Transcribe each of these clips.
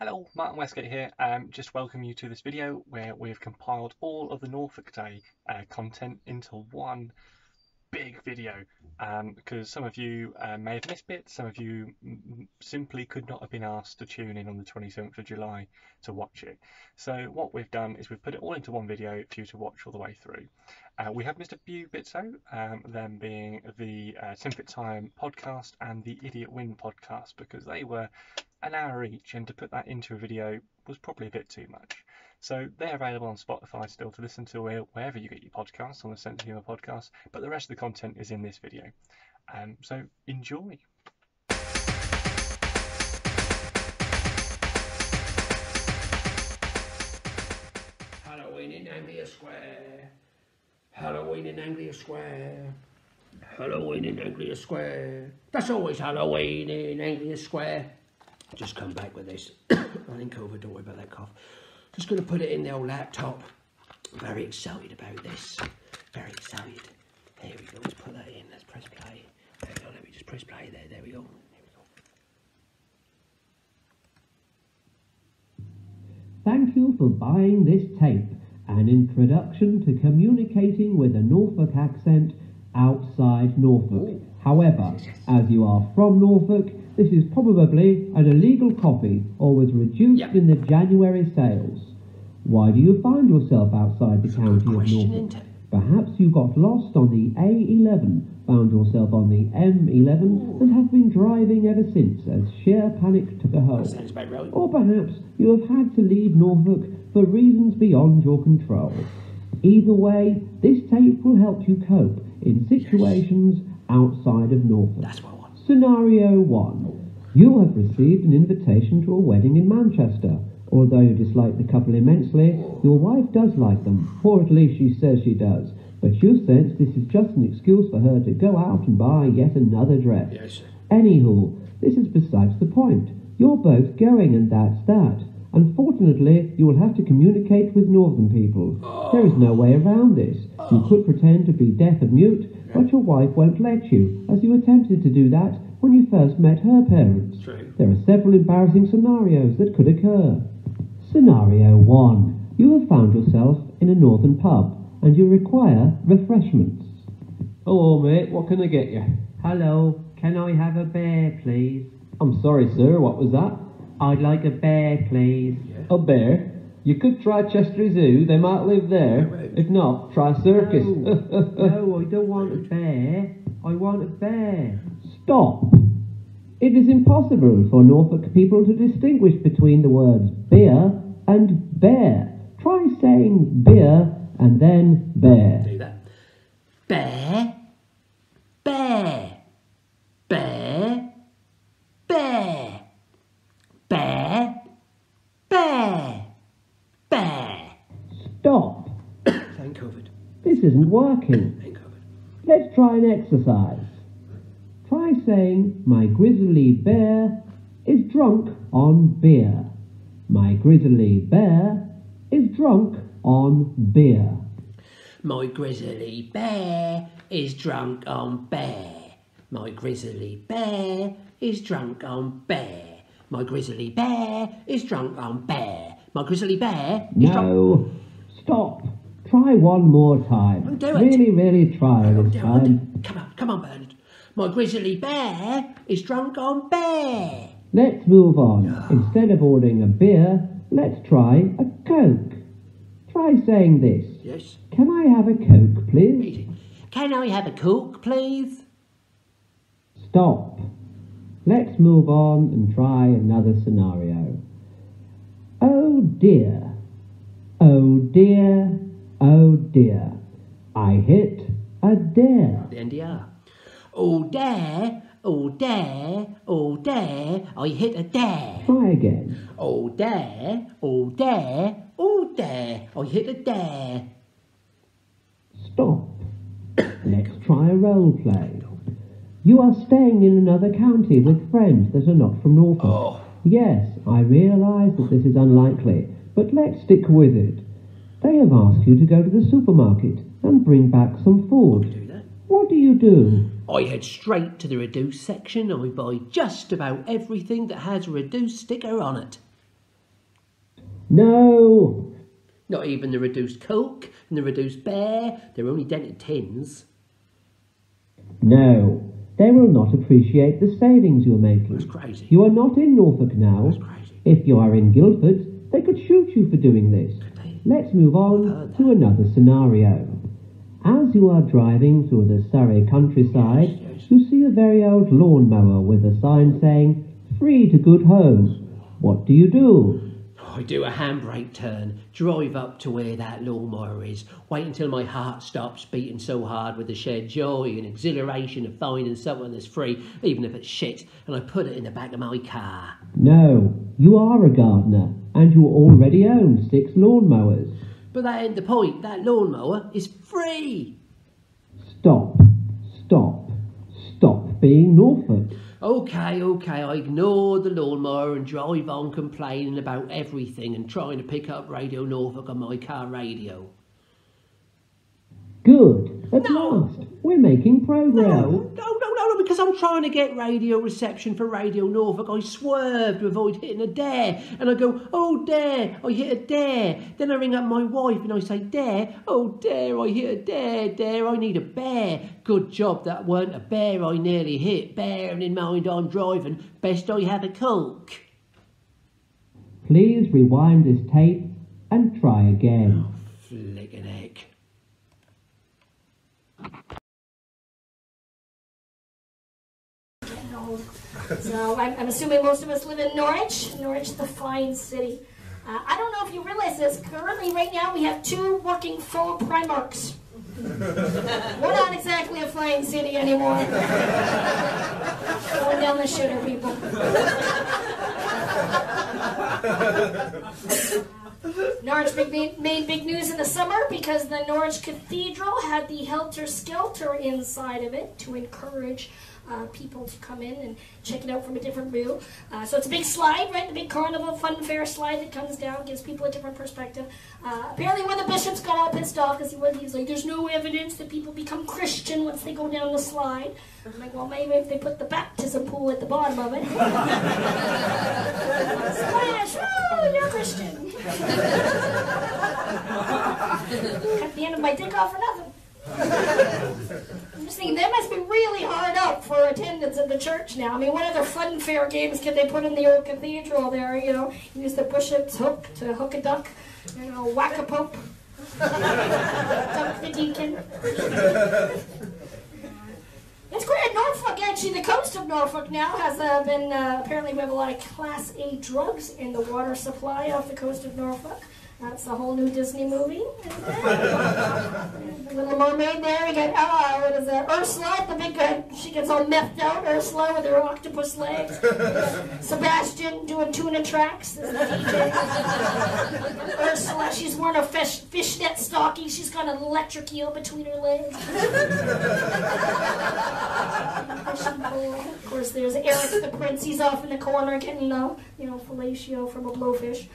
Hello, Martin Westgate here. Just welcome you to this video where we've compiled all of the Norfolk Day content into one big video because some of you may have missed bits, some of you simply could not have been asked to tune in on the 27th of July to watch it. So what we've done is we've put it all into one video for you to watch all the way through. We have missed a few bits out, them being the Simfit Time podcast and the Idiot Win podcast, because they were an hour each, and to put that into a video was probably a bit too much. So they're available on Spotify still to listen to wherever you get your podcasts, on the Sense of Humour podcast, but the rest of the content is in this video. So enjoy. Halloween in Anglia Square. Halloween in Anglia Square. Halloween in Anglia Square. That's always Halloween in Anglia Square. Just come back with this. Running COVID, don't worry about that cough. Just going to put it in the old laptop. I'm very excited about this. Very excited. There we go, let's put that in. Let's press play. There we go, let me just press play there. There we go. There we go. Thank you for buying this tape, an introduction to communicating with a Norfolk accent outside Norfolk. Ooh. However, as you are from Norfolk, this is probably an illegal copy or was reduced in the January sales. Why do you find yourself outside the county of Norfolk? Perhaps you got lost on the A11, found yourself on the M11 and have been driving ever since as sheer panic took a hold. Sounds about right. Or perhaps you have had to leave Norfolk for reasons beyond your control. Either way, this tape will help you cope in situations outside of Norfolk. That's what I want. Scenario 1. You have received an invitation to a wedding in Manchester. Although you dislike the couple immensely, your wife does like them, or at least she says she does. But you sense this is just an excuse for her to go out and buy yet another dress. Yes. Anywho, this is besides the point. You're both going, and that's that. Unfortunately, you will have to communicate with northern people. There is no way around this. You could pretend to be deaf and mute, but your wife won't let you, as you attempted to do that when you first met her parents. True. There are several embarrassing scenarios that could occur. Scenario 1. You have found yourself in a northern pub, and you require refreshments. Hello, mate. What can I get you? Hello. Can I have a bear, please? I'm sorry, sir. What was that? I'd like a bear, please. Yeah. A bear? You could try Chester Zoo. They might live there. Right. If not, try circus. No, I don't want a bear. I want a bear. Stop. It is impossible for Norfolk people to distinguish between the words beer and bear. Try saying beer and then bear. Do that. Bear. Bear. Bear. Bear. Bear. Bear. Bear. Stop. Thank COVID. This isn't working. Thank COVID. Let's try an exercise. Try saying, my grizzly bear is drunk on beer. My grizzly bear is drunk on beer. My grizzly bear is drunk on bear. My grizzly bear is drunk on bear. My grizzly bear is drunk on bear. My grizzly bear is drunk... No. Stop. Try one more time. Oh, do it. Really try this time. Come on, Bernard. My grizzly bear is drunk on bear. Let's move on. Instead of ordering a beer, let's try a Coke. Try saying this. Yes. Can I have a Coke, please? Easy. Can I have a Coke, please? Stop. Let's move on and try another scenario. Oh dear. Oh dear. Oh dear. I hit a dare. The NDR. Oh dare, oh dare, oh dare, I hit a dare. Try again. Oh dare, oh dare, oh dare, I hit a dare. Stop. Let's try a role play. You are staying in another county with friends that are not from Norfolk. Oh. Yes, I realise that this is unlikely, but let's stick with it. They have asked you to go to the supermarket and bring back some food. Do that. What do you do? I head straight to the reduced section and we buy just about everything that has a reduced sticker on it. No! Not even the reduced Coke and the reduced Bear. They're only dented tins. No. They will not appreciate the savings you're making. That's crazy. You are not in Norfolk now. That's crazy. If you are in Guildford, they could shoot you for doing this. Let's move on to another scenario. As you are driving through the Surrey countryside, you see a very old lawnmower with a sign saying, "Free to good home." What do you do? I do a handbrake turn, drive up to where that lawnmower is, wait until my heart stops beating so hard with the shared joy and exhilaration of finding something that's free, even if it's shit, and I put it in the back of my car. No, you are a gardener, and you already own 6 lawnmowers. But that ain't the point. That lawnmower is free. Stop, stop, stop being Norfolk. Okay, I ignore the lawnmower and drive on complaining about everything and trying to pick up Radio Norfolk on my car radio. Good, at last, we're making progress. No, because I'm trying to get radio reception for Radio Norfolk. I swerve to avoid hitting a dare, and I go, "Oh, dare, I hit a dare." Then I ring up my wife and I say, "Dare, oh, dare, I hit a dare, I need a bear." Good job that weren't a bear I nearly hit. Bearing in mind I'm driving, best I have a Coke. Please rewind this tape and try again. Oh, flickin' heck. So I'm assuming most of us live in Norwich. Norwich, the fine city. I don't know if you realize this. Currently, right now, we have 2 working full Primarks. We're not exactly a fine city anymore. Going down the shitter, people. Norwich made big news in the summer because the Norwich Cathedral had the Helter Skelter inside of it to encourage people to come in and check it out from a different view. So it's a big slide, right? The big carnival fun fair slide that comes down, gives people a different perspective. Apparently one of the bishops got all pissed off because he was like, "There's no evidence that people become Christian once they go down the slide." I'm like, well, maybe if they put the baptism pool at the bottom of it. Splash! Oh, you're a Christian. Cut the end of my dick off for nothing. I'm just thinking, that must be really hard up for attendance at the church now. I mean, what other fun fair games could they put in the old cathedral there, you know? Use the bishop's hook to hook a duck, you know, whack a pope, dunk the deacon. It's great. Norfolk, actually, the coast of Norfolk now has been, apparently we have a lot of Class A drugs in the water supply off the coast of Norfolk. That's the whole new Disney movie. The Little Mermaid there. We got, what is that? Ursula, the big guy. She gets all methed out. Ursula with her octopus legs. Sebastian doing tuna tracks. This is the DJ. Ursula, she's wearing a fishnet stocking. She's got an electric eel between her legs. Of course, there's Eric the Prince. He's off in the corner getting, fellatio from a blowfish.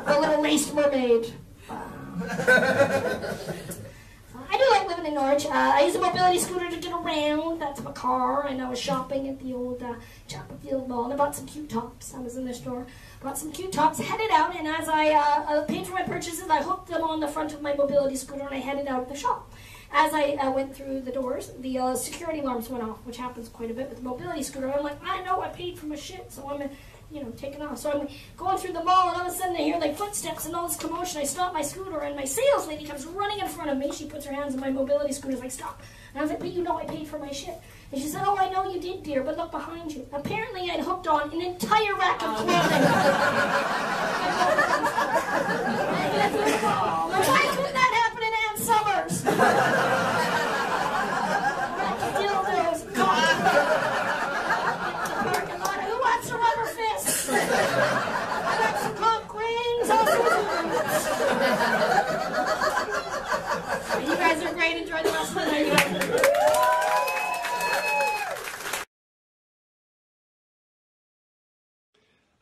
The little laced mermaid. I do like living in Norwich. I use a mobility scooter to get around. That's my car. And I was shopping at the old Chapelfield Mall. And I bought some cute tops. I was in the store. Bought some cute tops, headed out. And as I paid for my purchases, I hooked them on the front of my mobility scooter and I headed out of the shop. As I went through the doors, the security alarms went off, which happens quite a bit with the mobility scooter. I'm like, I know I paid for my shit, so I'm taking off. So I'm going through the mall, and all of a sudden I hear like footsteps and all this commotion. I stop my scooter, and my sales lady comes running in front of me. She puts her hands on my mobility scooter, like, "Stop." And I was like, "But you know I paid for my shit." And she said, "Oh, I know you did, dear, but look behind you." Apparently I'd hooked on an entire rack of clothing. Why couldn't that happen in Ann Summers? Dildos, who wants a rubber fist? I got some cock rings, all sorts of You guys are great. Enjoy the rest of the night.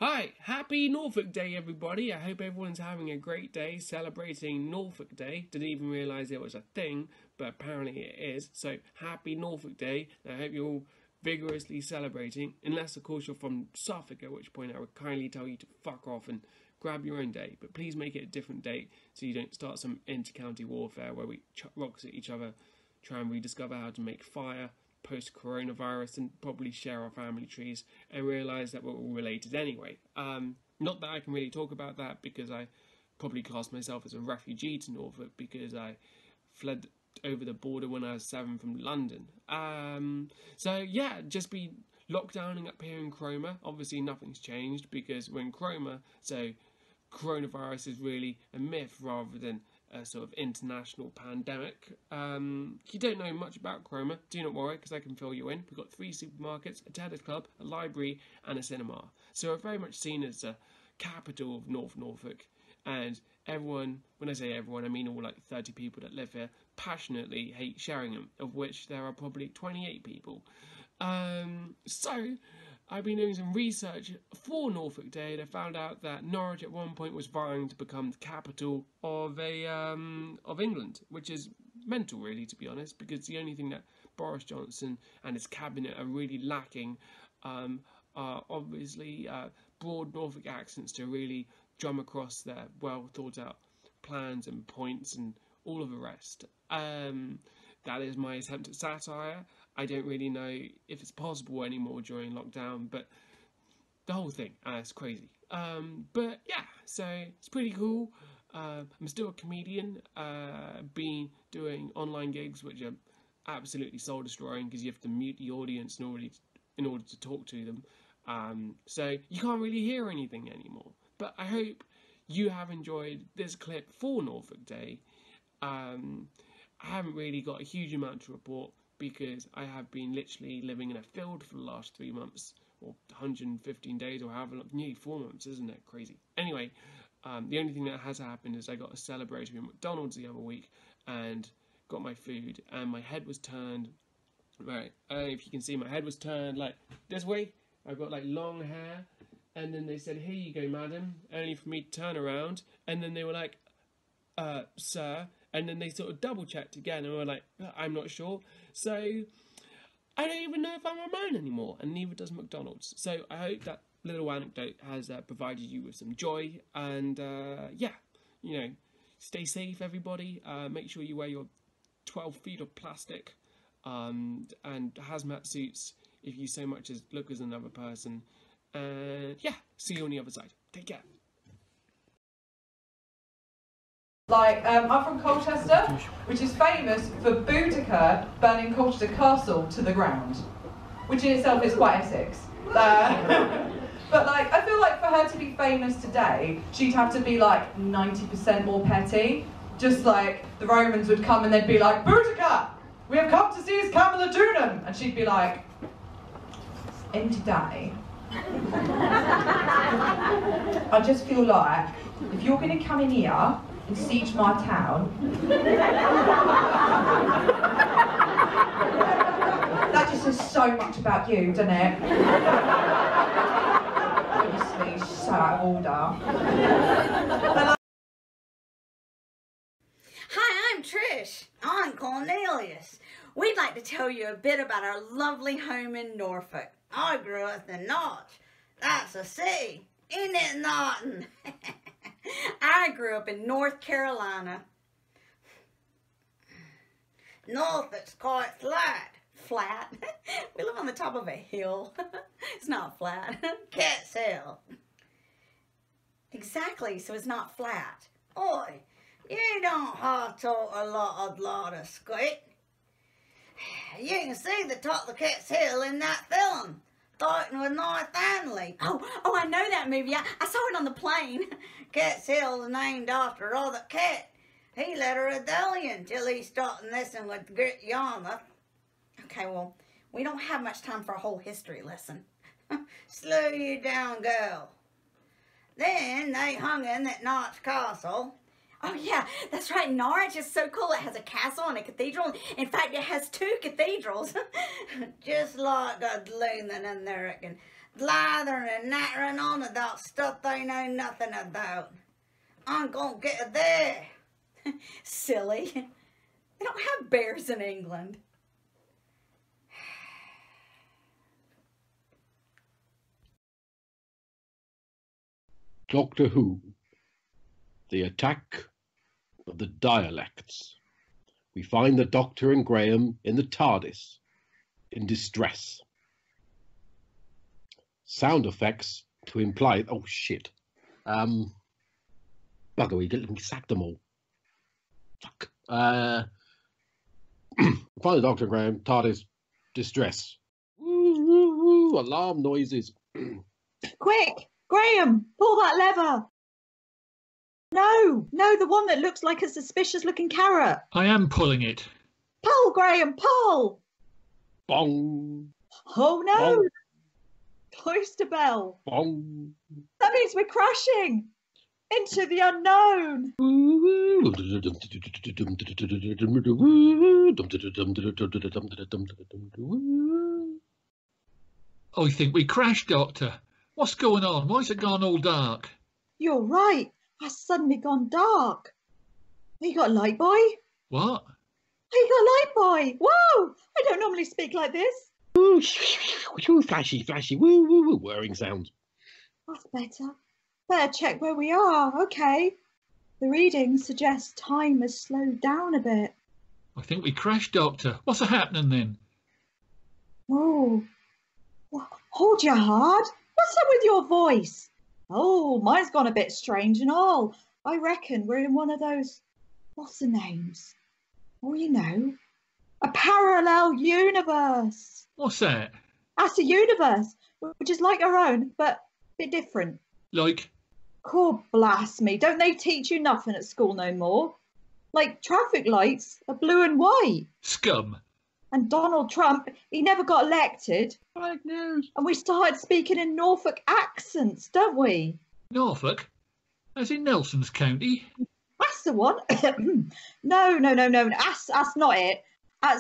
Hi, happy Norfolk Day, everybody. I hope everyone's having a great day celebrating Norfolk Day. Didn't even realise it was a thing, but apparently it is. So, happy Norfolk Day. I hope you're all vigorously celebrating, unless of course you're from Suffolk, at which point I would kindly tell you to fuck off and grab your own day. But please make it a different date so you don't start some inter-county warfare where we chuck rocks at each other, try and rediscover how to make fire post-coronavirus, and probably share our family trees and realise that we're all related anyway. Not that I can really talk about that, because I probably class myself as a refugee to Norfolk because I fled over the border when I was 7 from London. So yeah, just be lockdowning up here in Cromer. Obviously nothing's changed because we're in Cromer, so coronavirus is really a myth rather than a sort of international pandemic. If you don't know much about Cromer, do not worry, because I can fill you in. We've got 3 supermarkets, a tennis club, a library and a cinema. So we're very much seen as the capital of North Norfolk, and everyone, when I say everyone, I mean all like 30 people that live here, passionately hate Sheringham, of which there are probably 28 people. So I've been doing some research for Norfolk Day, and I found out that Norwich at one point was vying to become the capital of England, which is mental, really, to be honest, because the only thing that Boris Johnson and his cabinet are really lacking are obviously broad Norfolk accents to really drum across their well thought out plans and points and all of the rest. That is my attempt at satire. I don't really know if it's possible anymore during lockdown, but the whole thing, it's crazy. But yeah, so it's pretty cool. I'm still a comedian, been doing online gigs, which are absolutely soul destroying because you have to mute the audience in order to talk to them. So you can't really hear anything anymore. But I hope you have enjoyed this clip for Norfolk Day. I haven't really got a huge amount to report because I have been literally living in a field for the last 3 months, or 115 days, or however long, nearly 4 months, isn't it crazy? Anyway, the only thing that has happened is I got a celebration at McDonald's the other week and got my food, and my head was turned, right, if you can see, my head was turned like this way. I've got like long hair, and then they said, "Here you go, madam," only for me to turn around, and then they were like, sir, and then they sort of double checked again and were like, "I'm not sure." So I don't even know if I'm a man anymore, and neither does McDonald's. So I hope that little anecdote has provided you with some joy, and yeah, you know, stay safe, everybody. Make sure you wear your 12 feet of plastic and hazmat suits if you so much as look as another person. And yeah, see you on the other side. Take care. Like, I'm from Colchester, which is famous for Boudicca burning Colchester Castle to the ground, which in itself is quite Essex. But like, I feel like for her to be famous today, she'd have to be like 90% more petty. Just like the Romans would come and they'd be like, "Boudicca, we have come to seize Camalodunum," and she'd be like, "And today, I just feel like if you're going to come in here and siege my town, that just says so much about you, doesn't it? Obviously, she's so out of order." Hi, I'm Trish. I'm Cornelius. We'd like to tell you a bit about our lovely home in Norfolk. I grew up in Norwich. That's a city, ain't it, Norton? I grew up in North Carolina. Norfolk's quite flat. Flat? We live on the top of a hill. It's not flat. Cat's Hill. Exactly, so it's not flat. Oi, you don't have to talk a lot of squid. You can see the top of Cat's Hill in that film, Fighting with Northanger. Oh, I know that movie. I saw it on the plane. Cat's Hill is named after Robert Cat. He led a rebellion till he started messing with Grit Yarmouth. Okay, well, we don't have much time for a whole history lesson. Slow you down, girl. Then they hung him at Norwich Castle. Oh yeah, that's right, Norwich is so cool. It has a castle and a cathedral. In fact, it has 2 cathedrals. Just like a Lutheran and there it can blathering and nattering on about stuff they know nothing about. I'm gonna get her there. Silly. They don't have bears in England. Doctor Who. The Attack of the Dialects. We find the Doctor and Graham in the TARDIS, in distress. Sound effects to imply... Oh, shit. Bugger, we sacked them all. Fuck. Find the Doctor and Graham, TARDIS, distress. Woo, woo, woo, alarm noises. Quick, Graham, pull that lever. No, the one that looks like a suspicious-looking carrot. I am pulling it. Pull, Graham, pull. Bong. Oh, no. Bong. Cloister bell. Bong. That means we're crashing into the unknown. I think we crashed, Doctor. What's going on? Why's it gone all dark? You're right. It's suddenly gone dark. You got a light, boy? What? You got a light, boy? Whoa! I don't normally speak like this. Ooh, flashy, flashy, woo, woo, woo, whirring sounds. That's better. Better check where we are. Okay. The readings suggest time has slowed down a bit. I think we crashed, Doctor. What's happening then? Oh. Hold your heart. What's up with your voice? Oh, mine's gone a bit strange and all. I reckon we're in one of those, what's the names? Oh, you know, a parallel universe. What's that? That's a universe, which is like our own, but a bit different. Like? God blast me, don't they teach you nothing at school no more? Like traffic lights are blue and white. Scum. And Donald Trump, he never got elected. Fake news. And we started speaking in Norfolk accents, don't we? Norfolk? As in Nelson's County? That's the one. No. That's not it.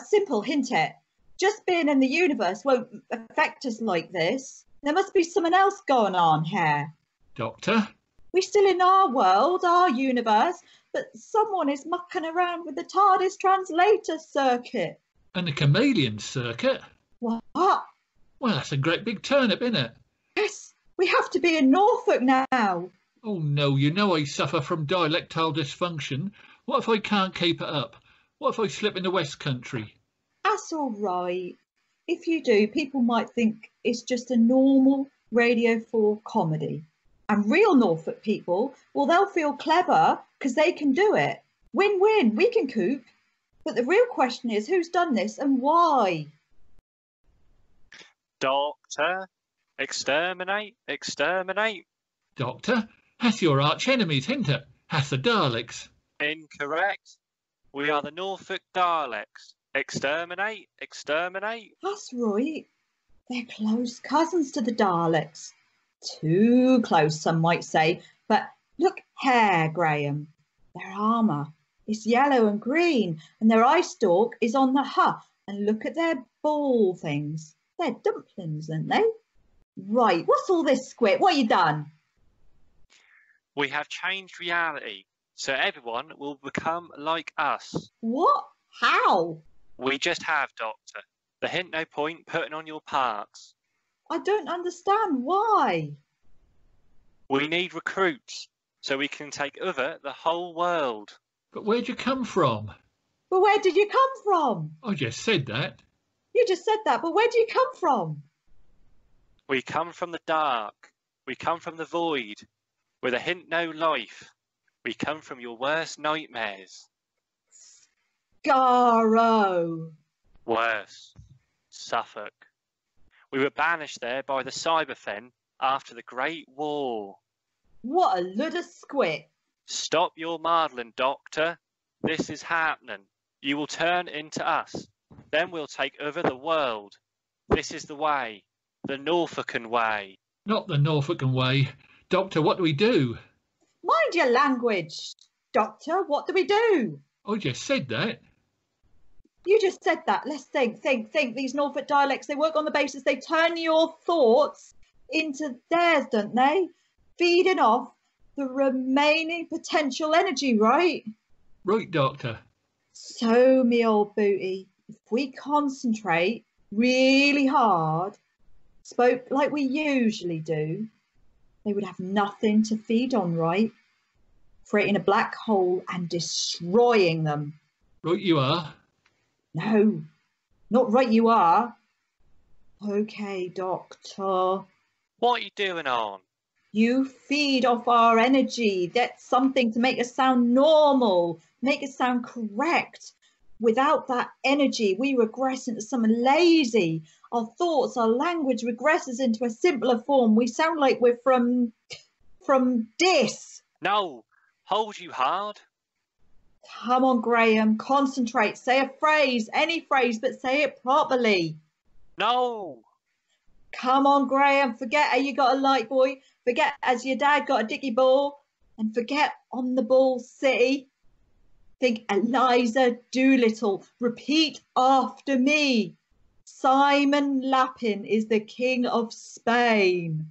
Simple, hint it. Just being in the universe won't affect us like this. There must be something else going on here. Doctor? We're still in our world, our universe, but someone is mucking around with the TARDIS translator circuit. And the chameleon circuit? What? Well, that's a great big turnip, isn't it? Yes, we have to be in Norfolk now. Oh no, you know I suffer from dialectal dysfunction. What if I can't keep it up? What if I slip in the West Country? That's all right. If you do, people might think it's just a normal Radio 4 comedy. And real Norfolk people, well, they'll feel clever because they can do it. Win-win, we can coop. But the real question is, who's done this and why? Doctor, exterminate, exterminate. Doctor, that's your arch enemies, isn't it? That's the Daleks. Incorrect. We are the Norfolk Daleks. Exterminate, exterminate. That's right. They're close cousins to the Daleks. Too close, some might say. But look here, Graham. Their armour is yellow and green, and their eye stalk is on the huff. And look at their ball things. They're dumplings, aren't they? Right, what's all this, Squid? What you done? We have changed reality, so everyone will become like us. What? How? We just have, Doctor. There ain't no point putting on your parks. I don't understand. Why? We need recruits, so we can take over the whole world. But where'd you come from? But where did you come from? I just said that. You just said that, but where do you come from? We come from the dark. We come from the void. With a hint no life. We come from your worst nightmares. Garo. Worse. Suffolk. We were banished there by the Cyberfen after the Great War. What a load of squit. Stop your maudlin, Doctor. This is happening. You will turn into us. Then we'll take over the world. This is the way. The Norfolkan way. Not the Norfolkan way. Doctor, what do we do? Mind your language. Doctor, what do we do? I just said that. You just said that. Let's think. These Norfolk dialects, they work on the basis they turn your thoughts into theirs, don't they? Feeding off the remaining potential energy, right? Right, Doctor. So, me old booty, if we concentrate really hard, spoke like we usually do, they would have nothing to feed on, right? Creating a black hole and destroying them. Right you are. No, not right you are. Okay, Doctor. What are you doing on? You feed off our energy. That's something to make us sound normal, make us sound correct. Without that energy, we regress into something lazy. Our thoughts, our language regresses into a simpler form. We sound like we're from this. No, hold you hard. Come on, Graham, concentrate. Say a phrase, any phrase, but say it properly. No. Come on, Graham, forget how you got a light boy. Forget as your dad got a dicky ball. And forget on the ball city. Think Eliza Doolittle. Repeat after me. Simon Lappin is the King of Spain.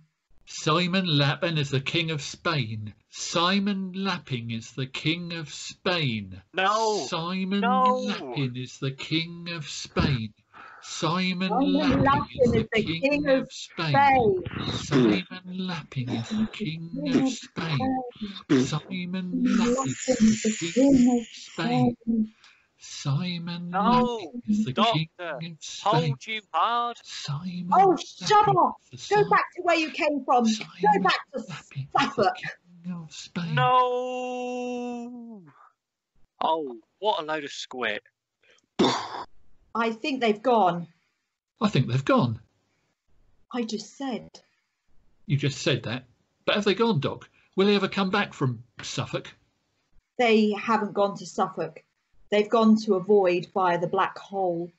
Simon Lappin is the King of Spain. Simon Lappin is the King of Spain. No. Simon No. Lappin is the King of Spain. Simon Lappin Lappin is the King of Spain. Simon Lappin is the King of Spain. Simon Lappin is the King of Spain. Simon Lappin is the King of Spain. Hold you hard. Simon Oh, shut up! Go Lappin back to where you came from. Go back to Suffolk. of Spain. No. Oh, what a load of squid. I think they've gone. I think they've gone. I just said. You just said that. But have they gone, Doc? Will they ever come back from Suffolk? They haven't gone to Suffolk. They've gone to a void via the black hole.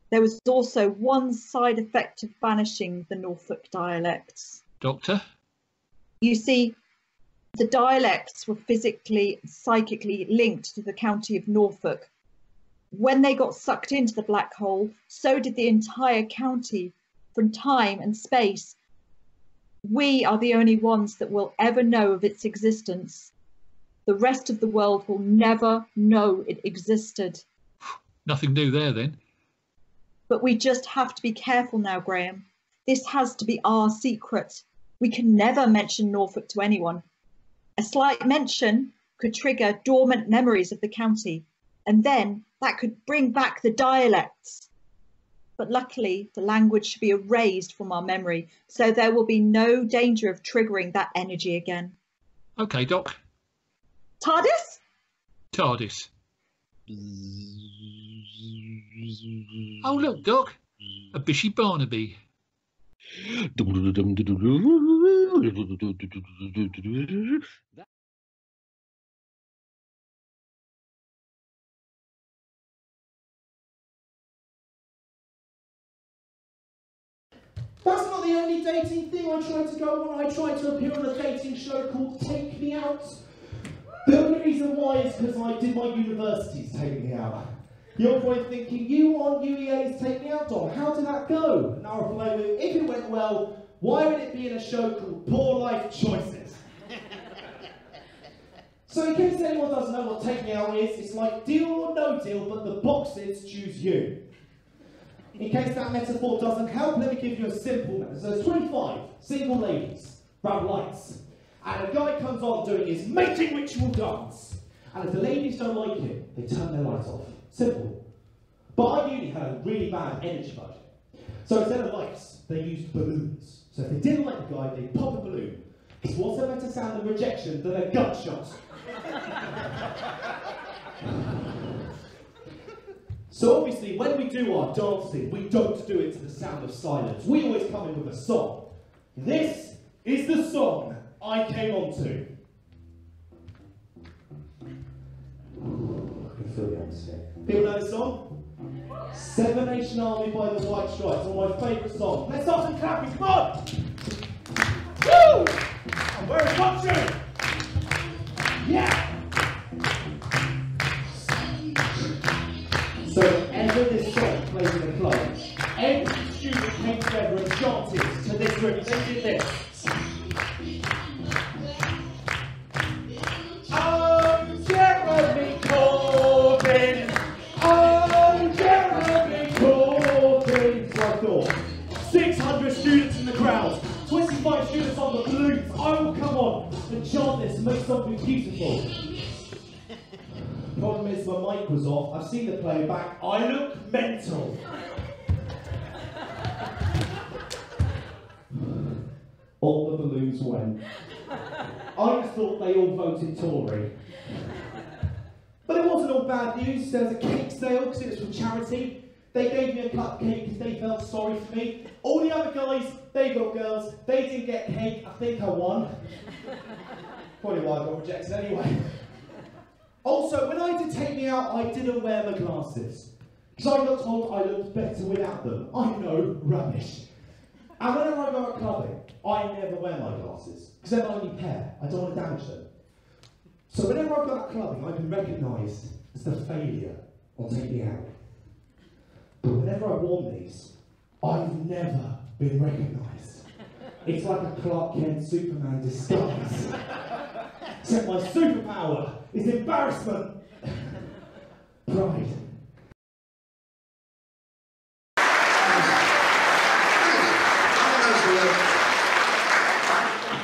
There was also one side effect of banishing the Norfolk dialects. Doctor? You see, the dialects were physically and psychically linked to the county of Norfolk. When they got sucked into the black hole, so did the entire county, from time and space. We are the only ones that will ever know of its existence. The rest of the world will never know it existed. Nothing new there then. But we just have to be careful now, Graham. This has to be our secret. We can never mention Norfolk to anyone. A slight mention could trigger dormant memories of the county, and then that could bring back the dialects. But luckily, the language should be erased from our memory, so there will be no danger of triggering that energy again. Okay, Doc. TARDIS? TARDIS. Oh, look, Doc. A Bishy Barnaby. That's not the only dating thing I tried to go on. I tried to appear on a dating show called Take Me Out. The only reason why is because I did my university's Take Me Out. You're probably thinking, you on UEA's Take Me Out, Dom? How did that go? And I'll reply with, if it went well, why would it be in a show called Poor Life Choices? So in case anyone doesn't know what Take Me Out is, it's like Deal or No Deal, but the boxes choose you. In case that metaphor doesn't help, let me give you a simple metaphor. So there's 25 single ladies, grab lights, and a guy comes on doing his mating ritual dance. And if the ladies don't like him, they turn their lights off. Simple. But our uni had a really bad energy budget. So instead of lights, they used balloons. So if they didn't like the guy, they'd pop a balloon. Because what's a better sound of rejection than a gunshot? So obviously, when we do our dancing, we don't do it to the sound of silence. We always come in with a song. This is the song I came onto. I can feel you on sick. People know this song? Seven Nation Army by the White Stripes, one of my favourite songs. Let's start some clapping, come on! Woo! And where's country? Yeah! So whenever this song plays in a club, every student came together and chanted to this rhythm. They did this. Oh, Jeremy Corbyn! Oh, Jeremy Corbyn! So I thought, 600 students in the crowd, 25 students on the balloons. I will come on and chant this and make something beautiful. Problem is, my mic was off. I've seen the playback. I look mental. All the balloons went. I just thought they all voted Tory. But it wasn't all bad news. There was a cake sale because it was for charity. They gave me a cupcake because they felt sorry for me. All the other guys, they got girls. They didn't get cake. I think I won. Probably why I got rejected anyway. Also, when I did take me out, I didn't wear my glasses. Because I got told I looked better without them. I know, rubbish. And whenever I go out clubbing, I never wear my glasses. Because they're my only pair. I don't want to damage them. So whenever I go out clubbing, I've been recognised as the failure on Take Me Out. But whenever I've worn these, I've never been recognised. It's like a Clark Kent Superman disguise. Except my superpower is embarrassment. Pride.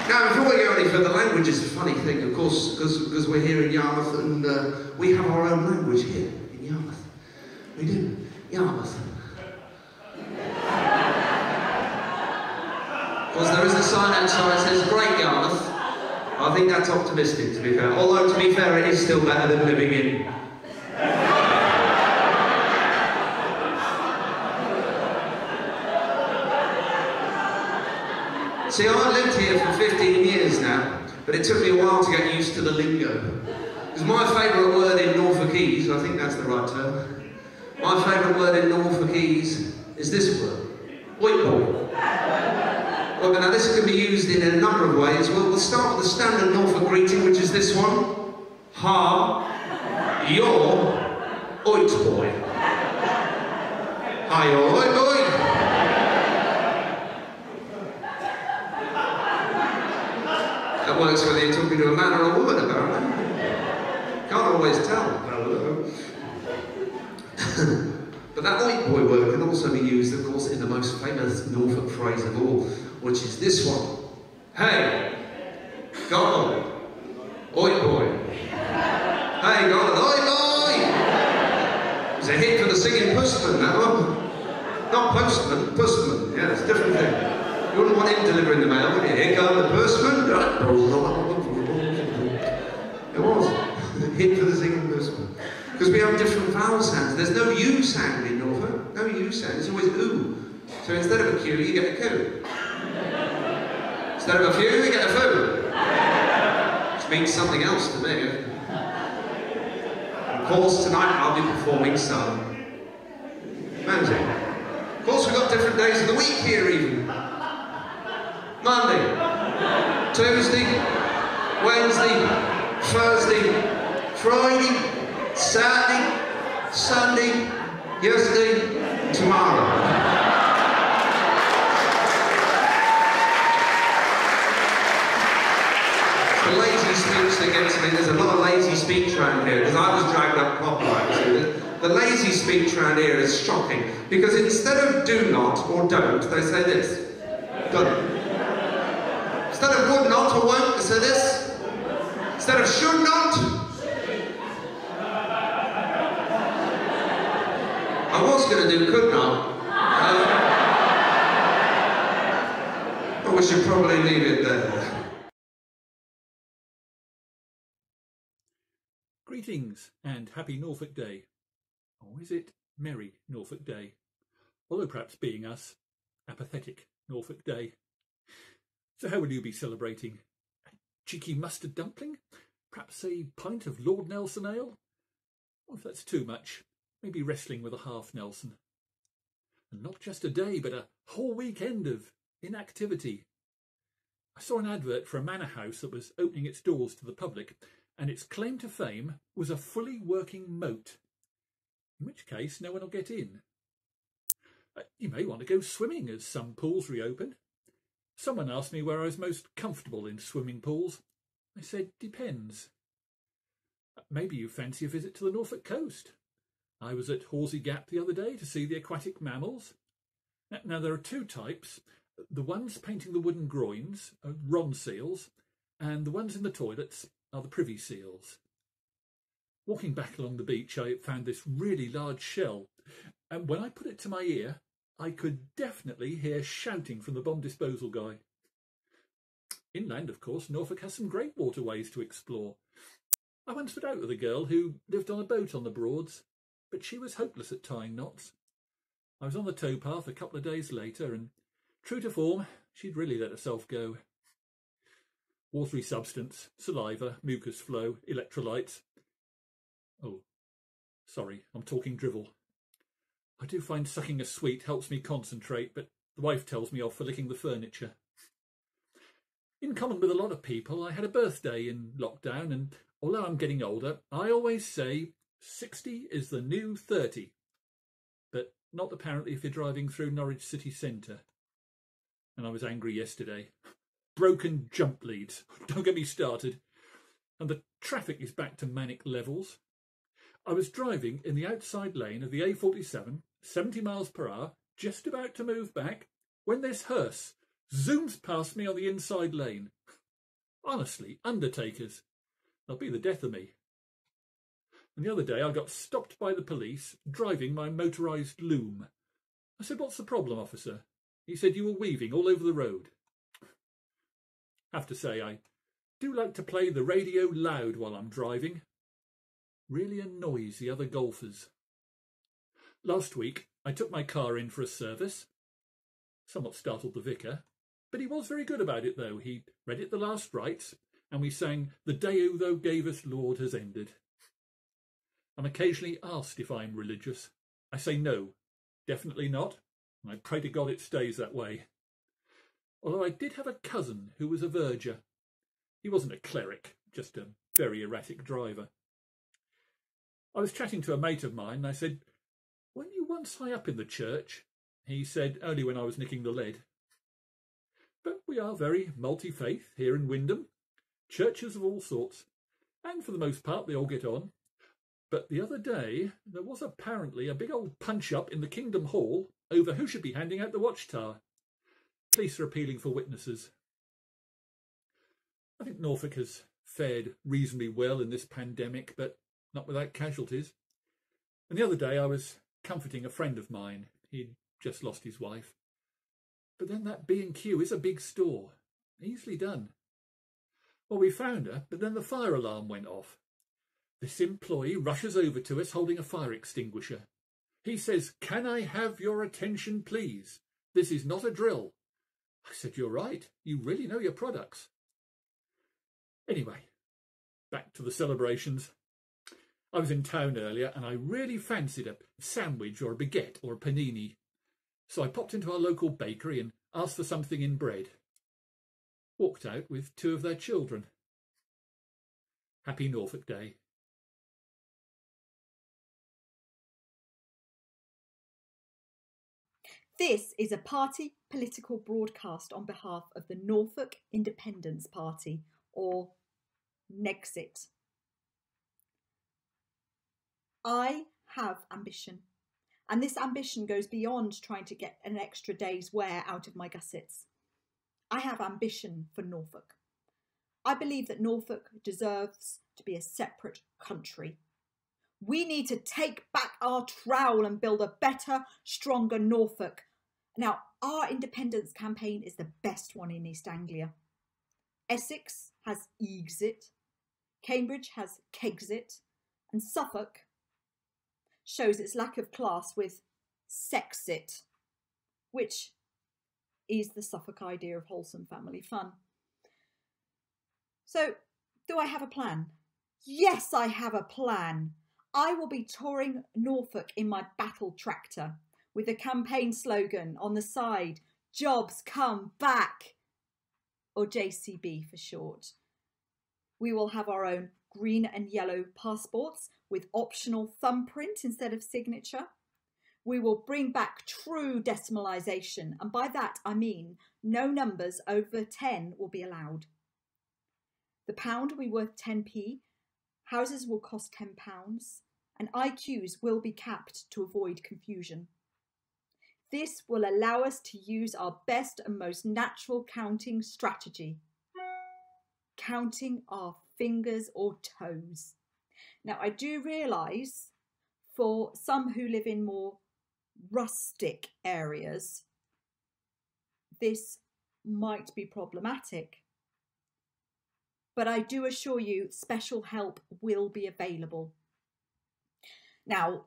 Now, before we go any further, language is a funny thing, of course, because we're here in Yarmouth and we have our own language here in Yarmouth. We do. Yarmouth. Of course, there is a sign outside that says Great Yarmouth. I think that's optimistic, to be fair. Although, to be fair, it is still better than living in. See, I've lived here for 15 years now, but it took me a while to get used to the lingo. Because my favourite word in Norfolkese, I think that's the right term, my favourite word in Norfolkese is this word, oi boy. Well, now this can be used in a number of ways. We'll start with the standard Norfolk greeting, which is this one. Ha, you're, oit boy. Hi, you're, oi boy. That works whether you're talking to a man or a woman, apparently. Can't always tell. But that oi boy word can also be used, of course, in the most famous Norfolk phrase of all, which is this one. Hey, go on, oi boy. Hey, go on, oi boy. It's a hit for the singing postman, that one. Not postman, postman. Yeah, it's a different thing. You wouldn't want him delivering the mail, would you? Here comes the postman. It was a hit for the singing postman. Because we have different vowel sounds. There's no U sound in Norfolk. No U sound. It's always oo. So instead of a Q, you get a Q. Instead of a few, you get a foo. Which means something else to me. Of course, tonight I'll be performing some music. Of course, we've got different days of the week here even. Monday, Tuesday, Wednesday, Thursday, Friday, Saturday, Sunday, yesterday, tomorrow. The lazy speech that gets me, there's a lot of lazy speech around here, because I was dragged up copyright. The lazy speech around here is shocking, because instead of do not or don't, they say this. Don't. Instead of would not or won't, they say this. Instead of should not. I was going to do could not. But we should probably leave it there. Greetings and happy Norfolk Day. Or is it Merry Norfolk Day? Although perhaps being us, apathetic Norfolk Day. So how will you be celebrating? A cheeky mustard dumpling? Perhaps a pint of Lord Nelson ale? Or if that's too much, maybe wrestling with a half Nelson. And not just a day, but a whole weekend of inactivity. I saw an advert for a manor house that was opening its doors to the public, and its claim to fame was a fully working moat. In which case, no one will get in. You may want to go swimming as some pools reopen. Someone asked me where I was most comfortable in swimming pools. I said, depends. Maybe you fancy a visit to the Norfolk coast. I was at Horsey Gap the other day to see the aquatic mammals. Now, there are two types. The ones painting the wooden groins are Ron seals, and the ones in the toilets are the Privy Seals. Walking back along the beach, I found this really large shell, and when I put it to my ear, I could definitely hear shouting from the bomb disposal guy. Inland, of course, Norfolk has some great waterways to explore. I once put out with a girl who lived on a boat on the Broads, but she was hopeless at tying knots. I was on the towpath a couple of days later, and true to form, she'd really let herself go. Watery substance, saliva, mucus flow, electrolytes. Oh, sorry, I'm talking drivel. I do find sucking a sweet helps me concentrate, but the wife tells me off for licking the furniture. In common with a lot of people, I had a birthday in lockdown, and although I'm getting older, I always say 60 is the new 30. But not apparently if you're driving through Norwich city centre. And I was angry yesterday. Broken jump leads. Don't get me started. And the traffic is back to manic levels. I was driving in the outside lane of the A47, 70 miles per hour, just about to move back, when this hearse zooms past me on the inside lane. Honestly, undertakers. They'll be the death of me. And the other day I got stopped by the police driving my motorised loom. I said, "What's the problem, officer?" He said, "You were weaving all over the road." Have to say, I do like to play the radio loud while I'm driving. Really annoys the other golfers. Last week, I took my car in for a service. Somewhat startled the vicar, but he was very good about it, though. He read it the last rites, and we sang "The Day Thou Gavest, Lord, has ended." I'm occasionally asked if I'm religious. I say no, definitely not, and I pray to God it stays that way. Although I did have a cousin who was a verger. He wasn't a cleric, just a very erratic driver. I was chatting to a mate of mine, and I said, "Weren't you once high up in the church?" He said, "Only when I was nicking the lead." But we are very multi-faith here in Wyndham. Churches of all sorts, and for the most part they all get on. But the other day there was apparently a big old punch-up in the Kingdom Hall over who should be handing out the watchtower. Police are appealing for witnesses. I think Norfolk has fared reasonably well in this pandemic, but not without casualties. And the other day I was comforting a friend of mine. He'd just lost his wife. But then that B&Q is a big store. Easily done. Well, we found her, but then the fire alarm went off. This employee rushes over to us holding a fire extinguisher. He says, "Can I have your attention, please? This is not a drill." I said, "You're right. You really know your products." Anyway, back to the celebrations. I was in town earlier and I really fancied a sandwich or a baguette or a panini. So I popped into our local bakery and asked for something in bread. Walked out with 2 of their children. Happy Norfolk Day. This is a party political broadcast on behalf of the Norfolk Independence Party, or Nexit. I have ambition, and this ambition goes beyond trying to get an extra day's wear out of my gussets. I have ambition for Norfolk. I believe that Norfolk deserves to be a separate country. We need to take back our trowel and build a better, stronger Norfolk. Now, our independence campaign is the best one in East Anglia. Essex has Exit, Cambridge has Kexit, and Suffolk shows its lack of class with Sexit, which is the Suffolk idea of wholesome family fun. So, do I have a plan? Yes, I have a plan. I will be touring Norfolk in my battle tractor with a campaign slogan on the side, "Jobs come back," or JCB for short. We will have our own green and yellow passports with optional thumbprint instead of signature. We will bring back true decimalisation, and by that I mean no numbers over 10 will be allowed. The pound will be worth 10p, houses will cost £10, and IQs will be capped to avoid confusion. This will allow us to use our best and most natural counting strategy. Counting our fingers or toes. Now, I do realise for some who live in more rustic areas, this might be problematic. But I do assure you special help will be available. Now,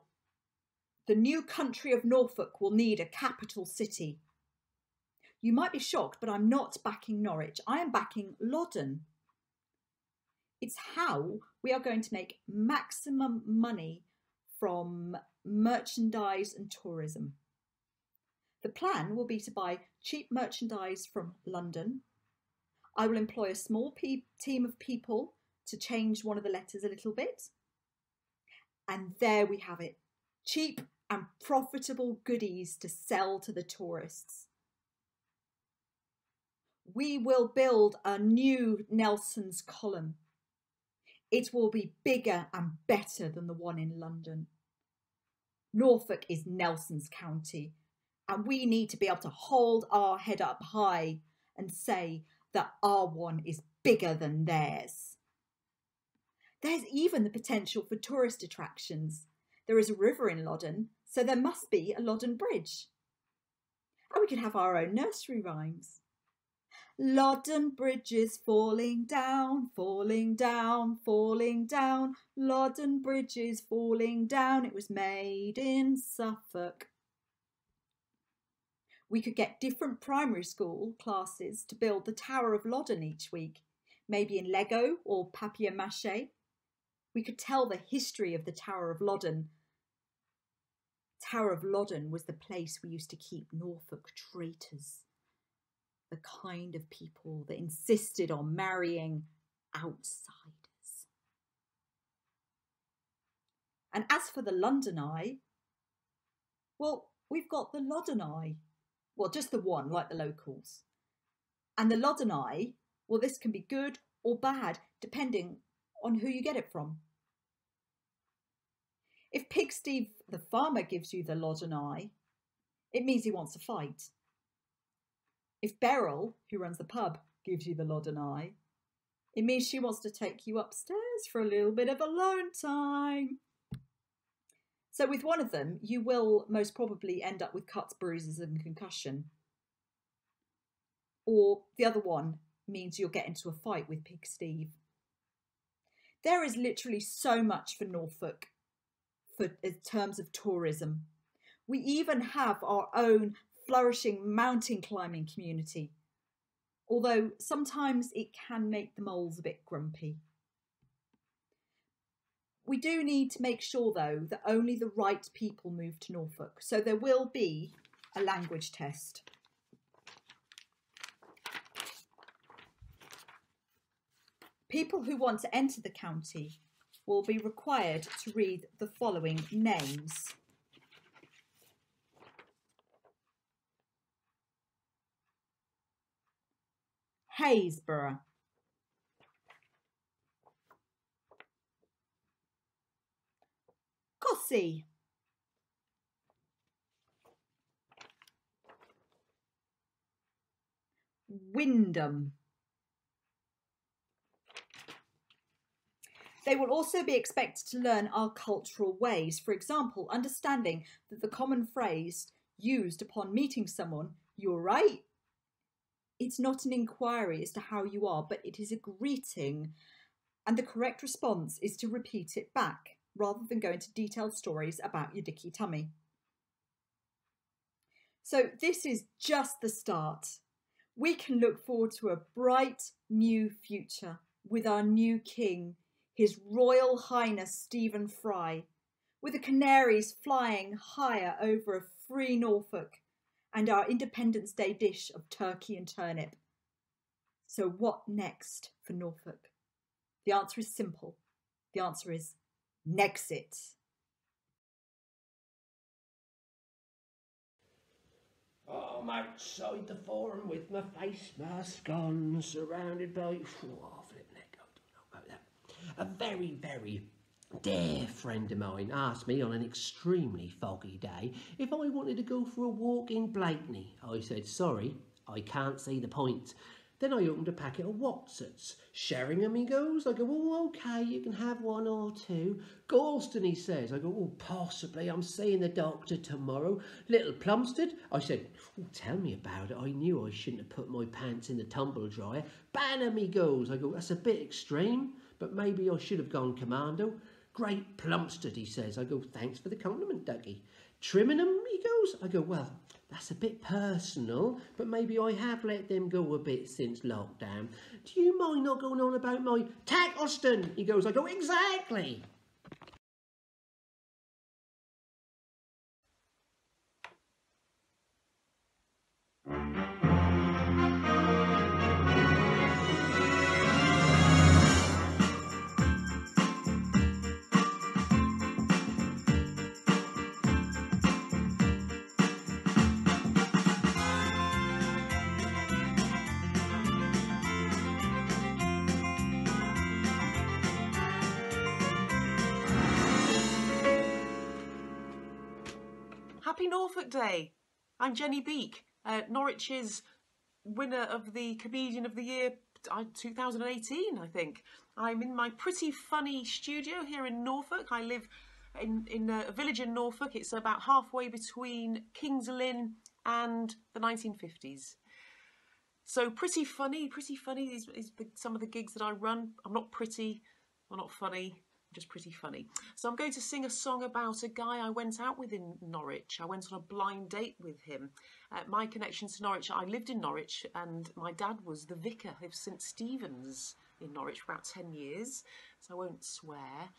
the new country of Norfolk will need a capital city. You might be shocked, but I'm not backing Norwich. I am backing Loddon. It's how we are going to make maximum money from merchandise and tourism. The plan will be to buy cheap merchandise from London. I will employ a small team of people to change one of the letters a little bit. And there we have it. Cheap and profitable goodies to sell to the tourists. We will build a new Nelson's column. It will be bigger and better than the one in London. Norfolk is Nelson's county, and we need to be able to hold our head up high and say that our one is bigger than theirs. There's even the potential for tourist attractions. There is a river in Loddon, so there must be a Loddon Bridge. And we can have our own nursery rhymes. Loddon Bridge is falling down, falling down, falling down. Loddon Bridge is falling down. It was made in Suffolk. We could get different primary school classes to build the Tower of Loddon each week, maybe in Lego or papier-mâché. We could tell the history of the Tower of Loddon. Tower of Loddon was the place we used to keep Norfolk traitors, the kind of people that insisted on marrying outsiders. And as for the London Eye, well, we've got the Loddon Eye. Well, just the one, like the locals. And the Loddon Eye, well, this can be good or bad, depending on who you get it from. If Pig Steve the farmer gives you the Loddon Eye, it means he wants a fight. If Beryl, who runs the pub, gives you the Loddon Eye, it means she wants to take you upstairs for a little bit of alone time. So with one of them, you will most probably end up with cuts, bruises and concussion. Or the other one means you'll get into a fight with Pig Steve. There is literally so much for Norfolk in terms of tourism. We even have our own flourishing mountain climbing community, although sometimes it can make the moles a bit grumpy. We do need to make sure, though, that only the right people move to Norfolk, so there will be a language test. People who want to enter the county will be required to read the following names. Haysborough, Cossey, Wyndham. They will also be expected to learn our cultural ways. For example, understanding that the common phrase used upon meeting someone, "You're right," it's not an inquiry as to how you are, but it is a greeting. And the correct response is to repeat it back, rather than go into detailed stories about your dicky tummy. So this is just the start. We can look forward to a bright new future with our new king, His Royal Highness Stephen Fry, with the canaries flying higher over a free Norfolk and our Independence Day dish of turkey and turnip. So what next for Norfolk? The answer is simple. The answer is Nexit. I'm outside the forum with my face mask on, surrounded by... Oh, flip neck, I don't know about that. A very, very dear friend of mine asked me on an extremely foggy day if I wanted to go for a walk in Blakeney. I said, sorry, I can't see the point. Then I opened a packet of Watsons. Sheringham, he goes. I go, oh, OK, you can have one or two. Galston, he says. I go, oh, possibly. I'm seeing the doctor tomorrow. Little Plumstead. I said, oh, tell me about it. I knew I shouldn't have put my pants in the tumble dryer. Banham, he goes. I go, that's a bit extreme, but maybe I should have gone commando. Great Plumstead, he says. I go, thanks for the compliment, Dougie. Trimmingham, he goes. I go, well, that's a bit personal, but maybe I have let them go a bit since lockdown. Do you mind not going on about my Tackleston? He goes, I go, exactly. Happy Norfolk Day. I'm Jenny Beak, Norwich's winner of the Comedian of the Year 2018, I think. I'm in my pretty funny studio here in Norfolk. I live in a village in Norfolk. It's about halfway between Kings Lynn and the 1950s. So pretty funny is some of the gigs that I run. I'm not pretty, I'm not funny. Just pretty funny. So I'm going to sing a song about a guy I went out with in Norwich. I went on a blind date with him. My connection to Norwich, I lived in Norwich and my dad was the vicar of St Stephen's in Norwich for about 10 years, so I won't swear.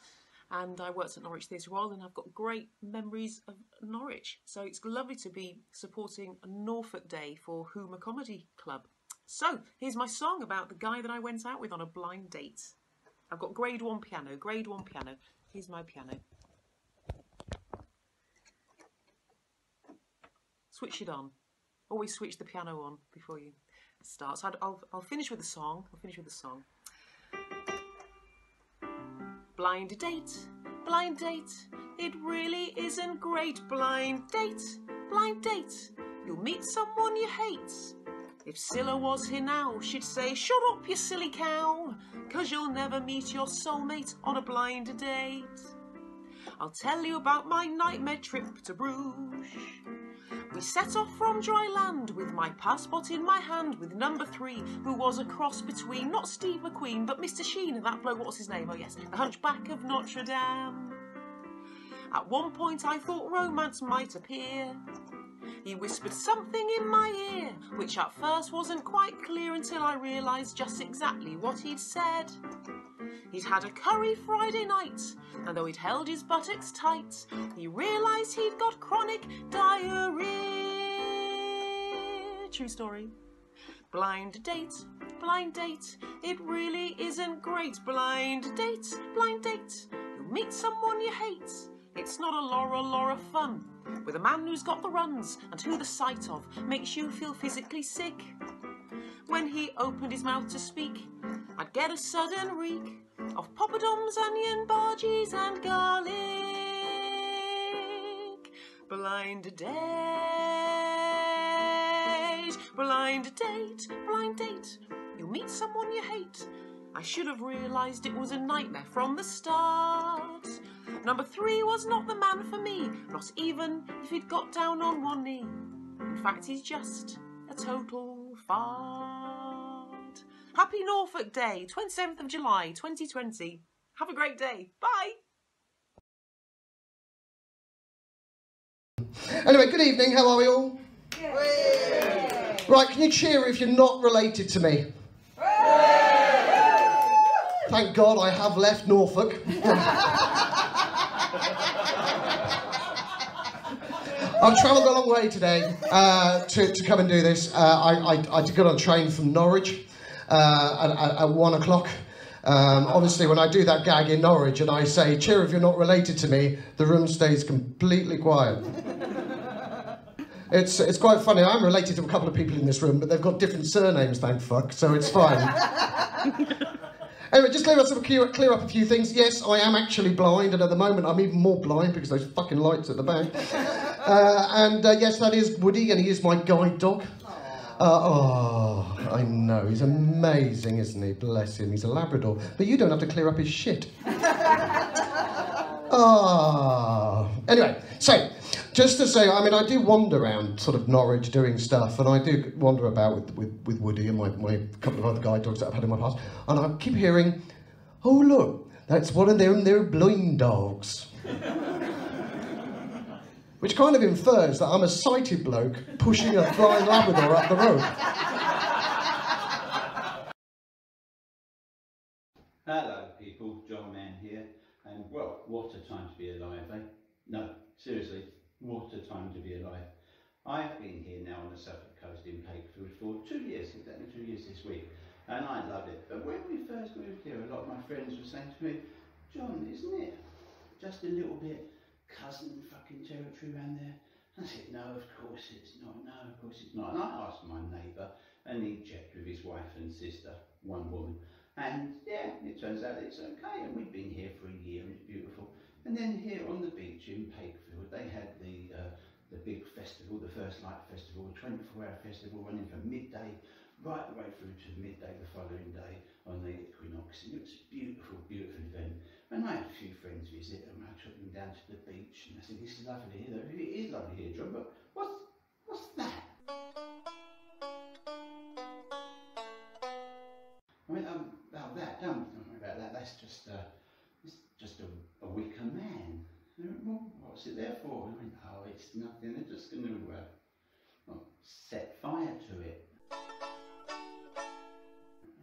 And I worked at Norwich Theatre Royal and I've got great memories of Norwich. So it's lovely to be supporting a Norfolk Day for Hooma Comedy Club. So here's my song about the guy that I went out with on a blind date. I've got grade 1 piano, grade 1 piano. Here's my piano. Switch it on. Always switch the piano on before you start. So I'll finish with a song. I'll finish with a song. Blind date, it really isn't great. Blind date, you'll meet someone you hate. If Scylla was here now, she'd say, shut up, you silly cow, 'cause you'll never meet your soulmate on a blind date. I'll tell you about my nightmare trip to Bruges. We set off from dry land with my passport in my hand, with number 3, who was a cross between not Steve McQueen, but Mr. Sheen and that bloke, what's his name? Oh yes, the Hunchback of Notre Dame. At one point I thought romance might appear. He whispered something in my ear, which at first wasn't quite clear until I realised just exactly what he'd said. He'd had a curry Friday night, and though he'd held his buttocks tight, he realised he'd got chronic diarrhea. True story. Blind date, it really isn't great. Blind date, you'll meet someone you hate. It's not a Laura fun, with a man who's got the runs and who the sight of makes you feel physically sick. When he opened his mouth to speak, I'd get a sudden reek of poppadoms, onion, bargees and garlic. Blind date, you'll meet someone you hate. I should have realised it was a nightmare from the start. Number 3 was not the man for me, not even if he'd got down on one knee. In fact, he's just a total fart. Happy Norfolk Day, 27th of July, 2020. Have a great day. Bye. Anyway, good evening. How are we all? Right, can you cheer if you're not related to me? Thank God I have left Norfolk. I've travelled a long way today to come and do this. I got on a train from Norwich at 1 o'clock. Obviously, when I do that gag in Norwich and I say, cheer if you're not related to me, the room stays completely quiet. It's quite funny. I'm related to a couple of people in this room, but they've got different surnames, thank fuck, so it's fine. Anyway, just clear up a few things. Yes, I am actually blind, and at the moment I'm even more blind because those fucking lights at the back. Yes, that is Woody, and he is my guide dog. Oh, I know, he's amazing, isn't he? Bless him, he's a Labrador. But you don't have to clear up his shit. Anyway, so, just to say, I mean, I do wander around sort of Norwich doing stuff, and I do wander about with Woody and my couple of other guide dogs that I've had in my past, and I keep hearing, oh look, that's one of them, they're blind dogs. Which kind of infers that I'm a sighted bloke pushing a blind Labrador up the road. Hello people, John Mann here, and well, what a time to be alive, eh? No, seriously, what a time to be alive. I've been here now on the Suffolk coast in Pakefield for 2 years, exactly 2 years this week, and I love it. But when we first moved here, a lot of my friends were saying to me, John, isn't it just a little bit cousin fucking territory around there? I said, no, of course it's not, no, of course it's not. And I asked my neighbour, and he checked with his wife and sister, one woman, and yeah, it turns out it's okay, and we've been here for a year and it's beautiful. And then here on the beach in Pakefield, they had the big festival, the First Light Festival, a 24-hour festival running from midday right the way through to midday the following day on the equinox, and it was a beautiful, beautiful event. And I had a few friends visit, and I took them down to the beach, and I said, this is lovely here, though. It is lovely here, John, but what's that? I went, don't worry about that, that's just a wicker man. I went, well, what's it there for? I went, oh, it's nothing, they're just going to set fire to it. I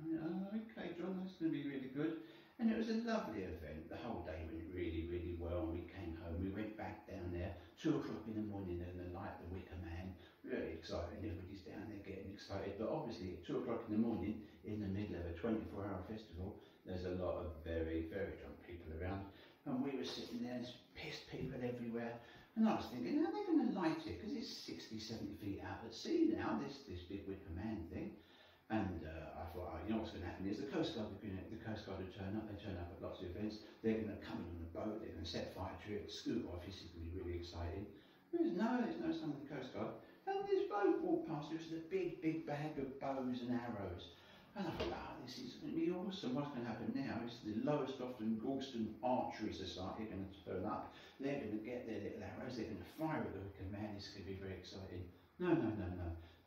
went, oh, okay, John, that's going to be really good. And it was a lovely event. The whole day went really, really well. And we came home. We went back down there, 2 o'clock in the morning, and the light, the wicker man. Really exciting. Everybody's down there getting excited. But obviously, at 2 o'clock in the morning, in the middle of a 24-hour festival, there's a lot of very, very drunk people around. And we were sitting there, and there's pissed people everywhere. And I was thinking, how are they going to light it? Because it's 60, 70 feet out at sea now, this big wicker man thing. And I thought, oh, you know what's going to happen is the Coast Guard will turn up. They turn up at lots of events. They're going to come in on a boat. They're going to set fire to it, scoot off. This is going to be really exciting. There's no sign of the Coast Guard. And this bloke walked past us with a big, big bag of bows and arrows. And I thought, oh, this is going to be awesome. What's going to happen now is the Lowestoft and Galston Archery Society are going to turn up. They're going to get their little arrows. They're going to fire at the wicker man. It's going to be very exciting. No.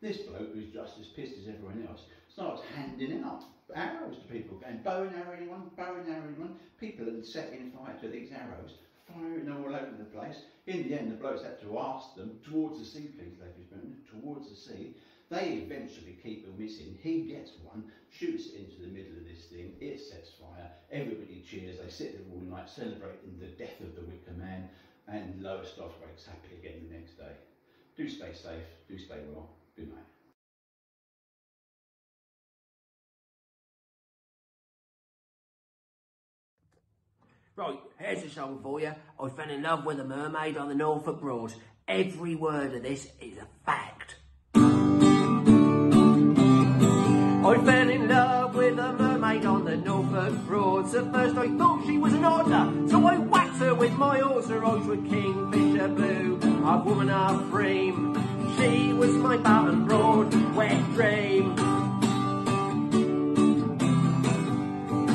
This bloke, who's just as pissed as everyone else, starts handing out arrows to people, going bow and arrow anyone, bow and arrow anyone. People are setting fire to these arrows, firing them all over the place. In the end, the blokes had to ask them, towards the sea, please, ladies and gentlemen, towards the sea. They eventually keep them missing. He gets one, shoots it into the middle of this thing, it sets fire, everybody cheers, they sit there all night celebrating the death of the wicker man, and Lowestoft wakes happy again the next day. Do stay safe, do stay well. Good night. Right, here's a song for you. I fell in love with a mermaid on the Norfolk Broads. Every word of this is a fact. I fell in love with a mermaid on the Norfolk Broads. At first I thought she was an otter, so I whacked her with my oars. Her eyes were kingfisher blue, half woman, half bream. She was my bottom broad, wet dream.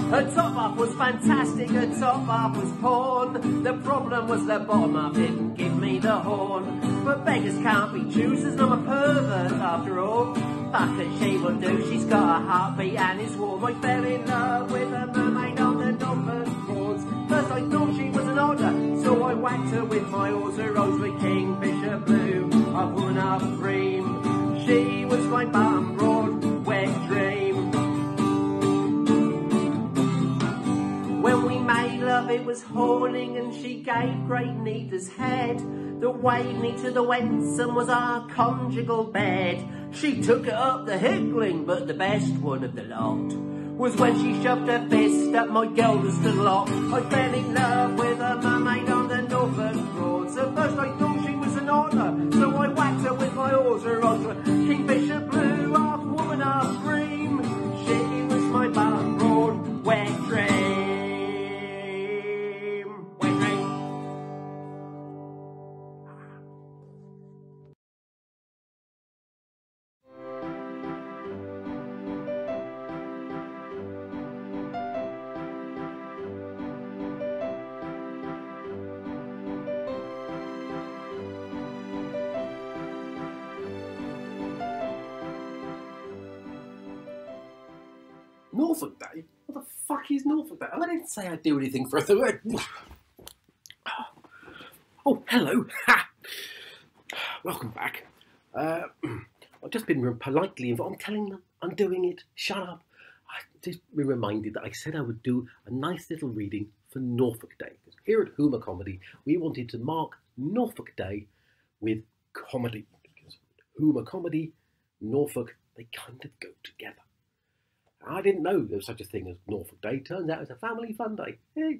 Her top half was fantastic, her top half was porn. The problem was the bottom half didn't give me the horn. But beggars can't be choosers, and I'm a pervert after all. Fuck her, she will do, she's got a heartbeat and it's warm. I fell in love with a mermaid on the Norfolk Broads. First I thought she was an otter, so I whacked her with my oars. Her eyes were kingfisher blue, half woman, half dream. She was my bottom broad, wet dream. When we made love it was horning, and she gave great neaters head that weighed me to the wents and was our conjugal bed. She took it up the higgling, but the best one of the lot was when she shoved her fist at my Galveston lock. I fell in love with a mermaid on the Norfolk Broads. At first I thought she was an otter, so I whacked her with my oars. Her eyes were kingfisher blue, half woman, half dream. She was my bottom broad, wet Norfolk Day? What the fuck is Norfolk Day? I didn't say I'd do anything for a third. Oh, hello. Ha! Welcome back. I've just been politely involved. I'm telling them I'm doing it. Shut up. I've just been reminded that I said I would do a nice little reading for Norfolk Day. Here at Hooma Comedy, we wanted to mark Norfolk Day with comedy. Because Hooma Comedy, Norfolk, they kind of go together. I didn't know there was such a thing as Norfolk Day. Turns out it's a family fun day. Hey.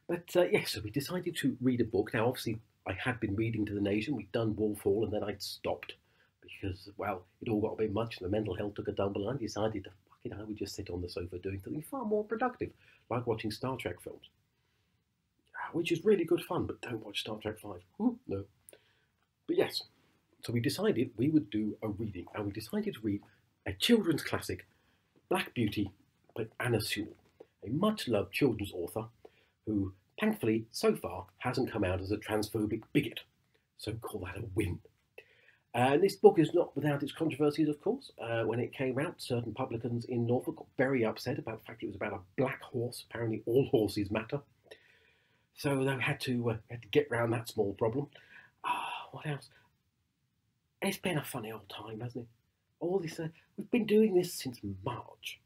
But yes, so we decided to read a book. Now, obviously, I had been reading to the nation. We'd done Wolf Hall, and then I'd stopped because, well, it all got a bit much, and the mental health took a tumble, and I decided to, fuck it, I would just sit on the sofa doing something far more productive, like watching Star Trek films, which is really good fun, but don't watch Star Trek 5. No. But yes, so we decided we would do a reading, and we decided to read a children's classic, Black Beauty by Anna Sewell, a much-loved children's author who, thankfully, so far, hasn't come out as a transphobic bigot. So call that a win. And this book is not without its controversies, of course. When it came out, certain publicans in Norfolk got very upset about the fact it was about a black horse. Apparently all horses matter. So they had to get around that small problem. What else? It's been a funny old time, hasn't it? All this, we've been doing this since March.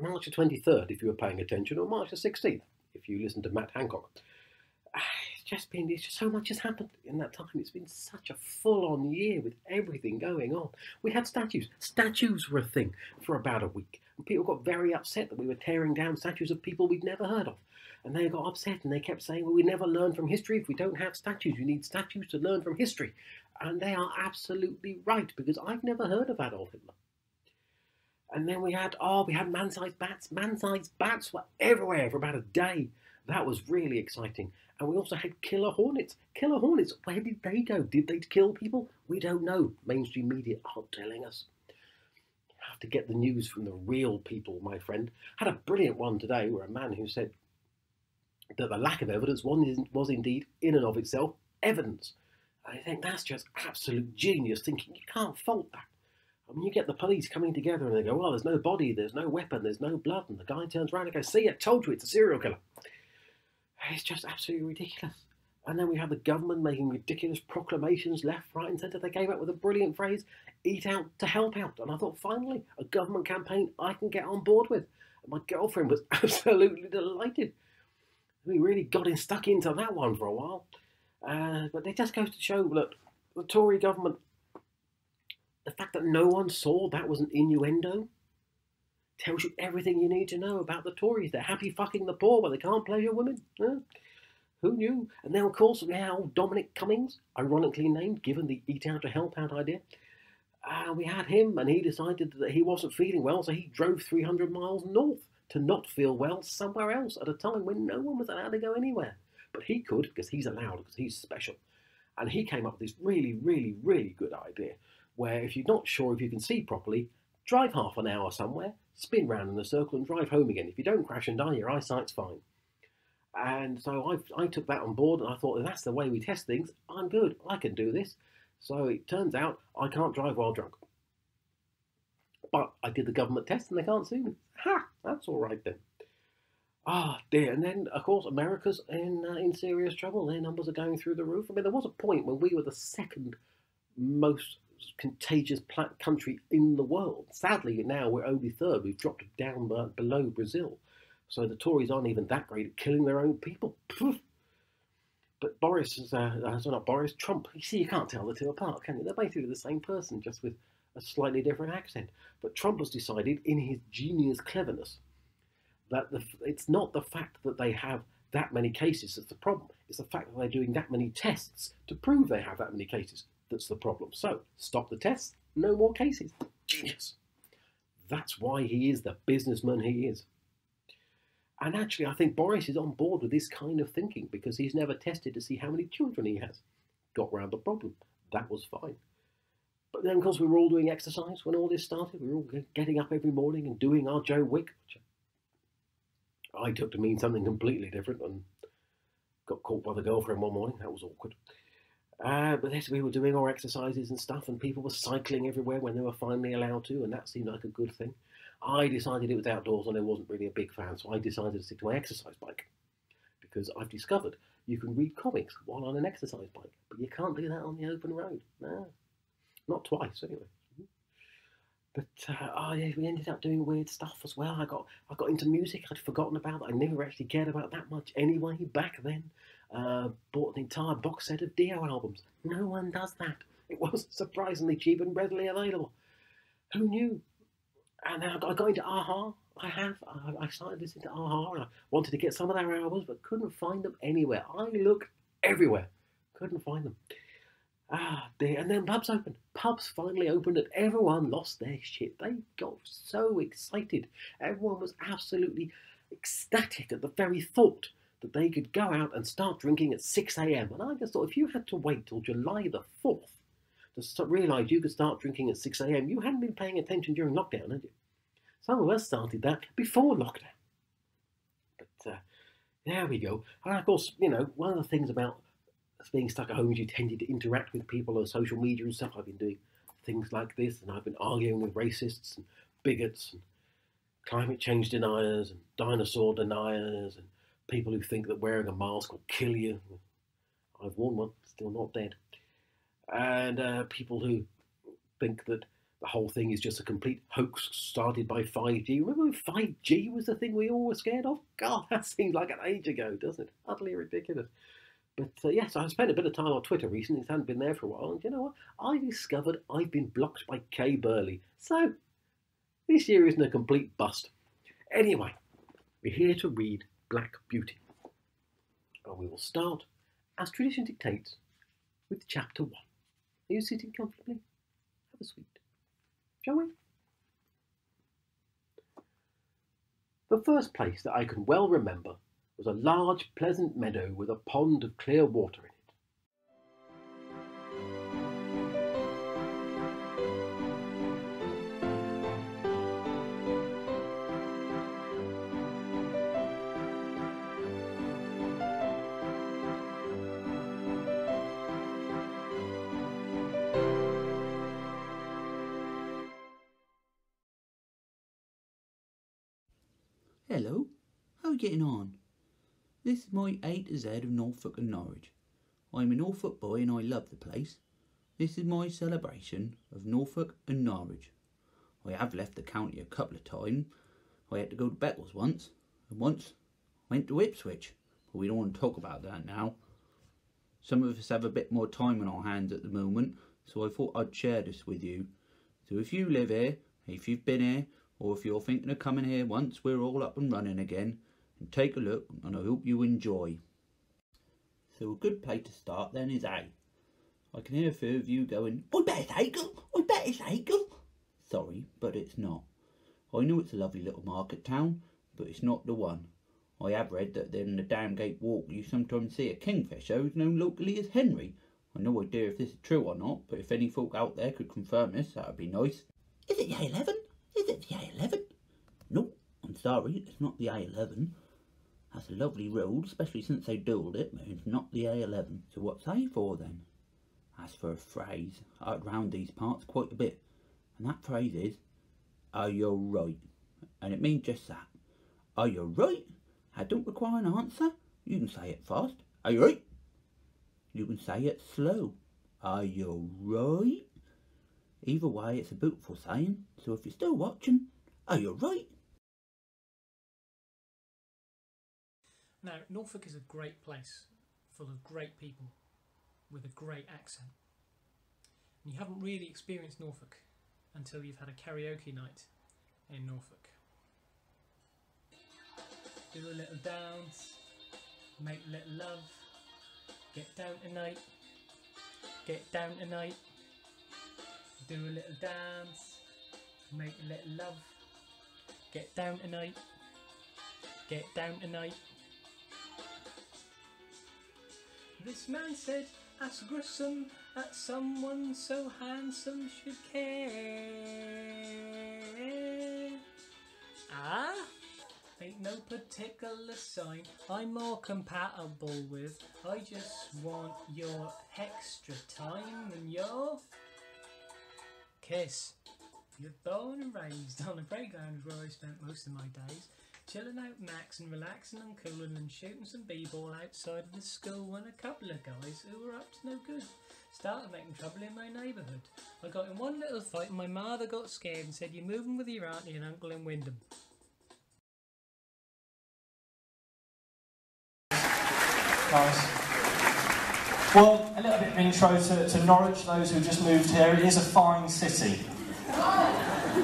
March the 23rd, if you were paying attention, or March the 16th, if you listened to Matt Hancock. It's just so much has happened in that time. It's been such a full-on year with everything going on. We had statues. Statues were a thing for about a week. And people got very upset that we were tearing down statues of people we'd never heard of. And they got upset and they kept saying, well, we never learn from history if we don't have statues. You need statues to learn from history. And they are absolutely right, because I've never heard of Adolf Hitler. And then we had man-sized bats. Man-sized bats were everywhere for about a day. That was really exciting. And we also had killer hornets. Killer hornets, where did they go? Did they kill people? We don't know. Mainstream media aren't telling us. You have to get the news from the real people, my friend. Had a brilliant one today where a man who said that the lack of evidence was indeed, in and of itself, evidence. I think that's just absolute genius thinking. You can't fault that. I mean, you get the police coming together and they go, well, there's no body, there's no weapon, there's no blood. And the guy turns around and goes, see, I told you it's a serial killer. It's just absolutely ridiculous. And then we have the government making ridiculous proclamations left, right and centre. They came up with a brilliant phrase, eat out to help out. And I thought, finally, a government campaign I can get on board with. And my girlfriend was absolutely delighted. We really got stuck into that one for a while. But it just goes to show that the Tory government, the fact that no one saw that was an innuendo, tells you everything you need to know about the Tories. They're happy fucking the poor, but they can't pleasure women. Who knew? And then, of course, we had old Dominic Cummings, ironically named, given the eat out to help out idea. We had him, and he decided that he wasn't feeling well, so he drove 300 miles north to not feel well somewhere else at a time when no one was allowed to go anywhere. But he could, because he's allowed, because he's special. And he came up with this really, really, really good idea, where if you're not sure if you can see properly, drive half an hour somewhere, spin round in a circle and drive home again. If you don't crash and die, your eyesight's fine. And so I took that on board and I thought, if that's the way we test things, I'm good. I can do this. So it turns out I can't drive while drunk. But I did the government test and they can't sue me. Ha! That's all right then. Ah, dear. And then, of course, America's in serious trouble. Their numbers are going through the roof. I mean, there was a point when we were the second most contagious country in the world. Sadly, now we're only third. We've dropped down below Brazil. So the Tories aren't even that great at killing their own people. But Boris is, not Boris, Trump. You see, you can't tell the two apart, can you? They're basically the same person, just with a slightly different accent. But Trump has decided, in his genius cleverness, that it's not the fact that they have that many cases that's the problem. It's the fact that they're doing that many tests to prove they have that many cases that's the problem. So, stop the tests, no more cases. Genius. That's why he is the businessman he is. And actually, I think Boris is on board with this kind of thinking because he's never tested to see how many children he has. Got round the problem. That was fine. But then, of course, we were all doing exercise when all this started. We were all getting up every morning and doing our Joe Wick, which I took to mean something completely different and got caught by the girlfriend one morning. That was awkward. But yes, we were doing our exercises and stuff, and people were cycling everywhere when they were finally allowed to, and that seemed like a good thing. I decided it was outdoors and I wasn't really a big fan, so I decided to stick to my exercise bike. Because I've discovered you can read comics while on an exercise bike, but you can't do that on the open road. No, not twice anyway. But oh yeah, we ended up doing weird stuff as well. I got into music. I'd forgotten about that. I never actually cared about that much anyway back then. Bought an entire box set of Dio albums. No one does that. It was surprisingly cheap and readily available. Who knew? And then I got into Aha. I started listening to Aha, and I wanted to get some of their albums, but couldn't find them anywhere. I looked everywhere, couldn't find them. Ah, dear. And then pubs opened. Pubs finally opened, and everyone lost their shit. They got so excited. Everyone was absolutely ecstatic at the very thought that they could go out and start drinking at 6 a.m. And I just thought, if you had to wait till July the 4th to realise you could start drinking at 6 a.m, you hadn't been paying attention during lockdown, had you? Some of us started that before lockdown. But there we go. And of course, you know, one of the things about being stuck at home is you tended to interact with people on social media and stuff. I've been doing things like this, and I've been arguing with racists and bigots and climate change deniers and dinosaur deniers and people who think that wearing a mask will kill you. I've worn one, still not dead. And people who think that the whole thing is just a complete hoax started by 5G. Remember when 5G was the thing we all were scared of? God, that seems like an age ago, doesn't it? Utterly ridiculous. But yes, I spent a bit of time on Twitter recently. It hadn't been there for a while. And you know what? I discovered I've been blocked by Kay Burley. So, this year isn't a complete bust. Anyway, we're here to read Black Beauty. And we will start, as tradition dictates, with chapter 1. Are you sitting comfortably? Have a sweet. Shall we? The first place that I can well remember was a large, pleasant meadow with a pond of clear water in it. Hello, how are you getting on? This is my A to Z of Norfolk and Norwich. I'm a Norfolk boy and I love the place. This is my celebration of Norfolk and Norwich. I have left the county a couple of times. I had to go to Beccles once, and once I went to Ipswich, but we don't want to talk about that now. Some of us have a bit more time on our hands at the moment, so I thought I'd share this with you. So if you live here, if you've been here, or if you're thinking of coming here once we're all up and running again, and take a look, and I hope you enjoy. So a good place to start then is A. I can hear a few of you going, I bet it's Hakel, I bet it's Hakel. Sorry, but it's not. I know it's a lovely little market town, but it's not the one. I have read that in the Damgate Walk you sometimes see a kingfisher who's known locally as Henry. I no idea if this is true or not, but if any folk out there could confirm this, that would be nice. Is it the A11? Is it the A11? No, I'm sorry, it's not the A11. That's a lovely road, especially since they dulled it, but it's not the A11. So what's A for then? As for a phrase, I'd round these parts quite a bit. And that phrase is, are you right? And it means just that. Are you right? I don't require an answer. You can say it fast. Are you right? You can say it slow. Are you right? Either way, it's a beautiful saying. So if you're still watching, are you right? Now, Norfolk is a great place, full of great people, with a great accent. And you haven't really experienced Norfolk until you've had a karaoke night in Norfolk. Do a little dance, make a little love, get down tonight, get down tonight. Do a little dance, make a little love, get down tonight, get down tonight. This man said, ask Grissom that someone so handsome should care. Ah, ain't no particular sign I'm more compatible with. I just want your extra time and your kiss. You're born and raised on a playground where I spent most of my days, chilling out max and relaxing and cooling and shooting some b-ball outside of the school when a couple of guys who were up to no good started making trouble in my neighbourhood. I got in one little fight and my mother got scared and said, "You're moving with your auntie and uncle in Wyndham." Nice. Well, a little bit of intro to Norwich, those who just moved here. It is a fine city.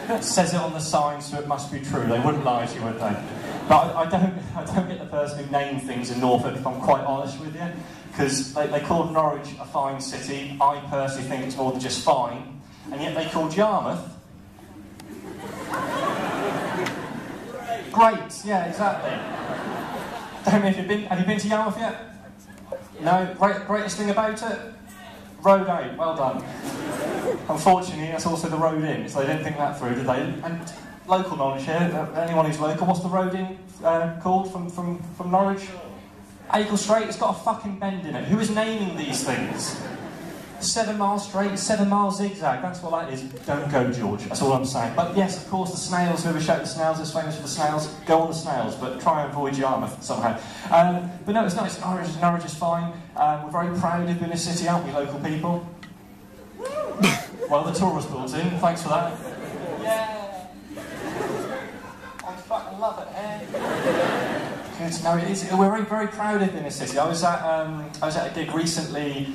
It says it on the sign, so it must be true. They wouldn't lie to you, would they? But I don't get the person who named things in Norfolk, if I'm quite honest with you, because they called Norwich a fine city. I personally think it's more than just fine, and yet they called Yarmouth great. Yeah, exactly. Don't know if have you been to Yarmouth yet? No? Greatest thing about it? Road out, well done. Unfortunately, that's also the road in, so they didn't think that through, did they? And local knowledge here, anyone who's local, what's the road in called from Norwich? Acle Straight, it's got a fucking bend in it. Who is naming these things? 7 mile straight, 7 mile zigzag, that's what that is. Don't go, George, that's all I'm saying. But yes, of course, the snails, whoever shouted the snails is famous for the snails. Go on the snails, but try and avoid Yarmouth somehow. But no, it's nice. Norwich is fine. We're very proud of being a city, aren't we, local people? Well, the tourist built in, thanks for that. Yeah! I fucking love it, eh? Good. No, it is. We're very, very proud of being a city. I was at a gig recently.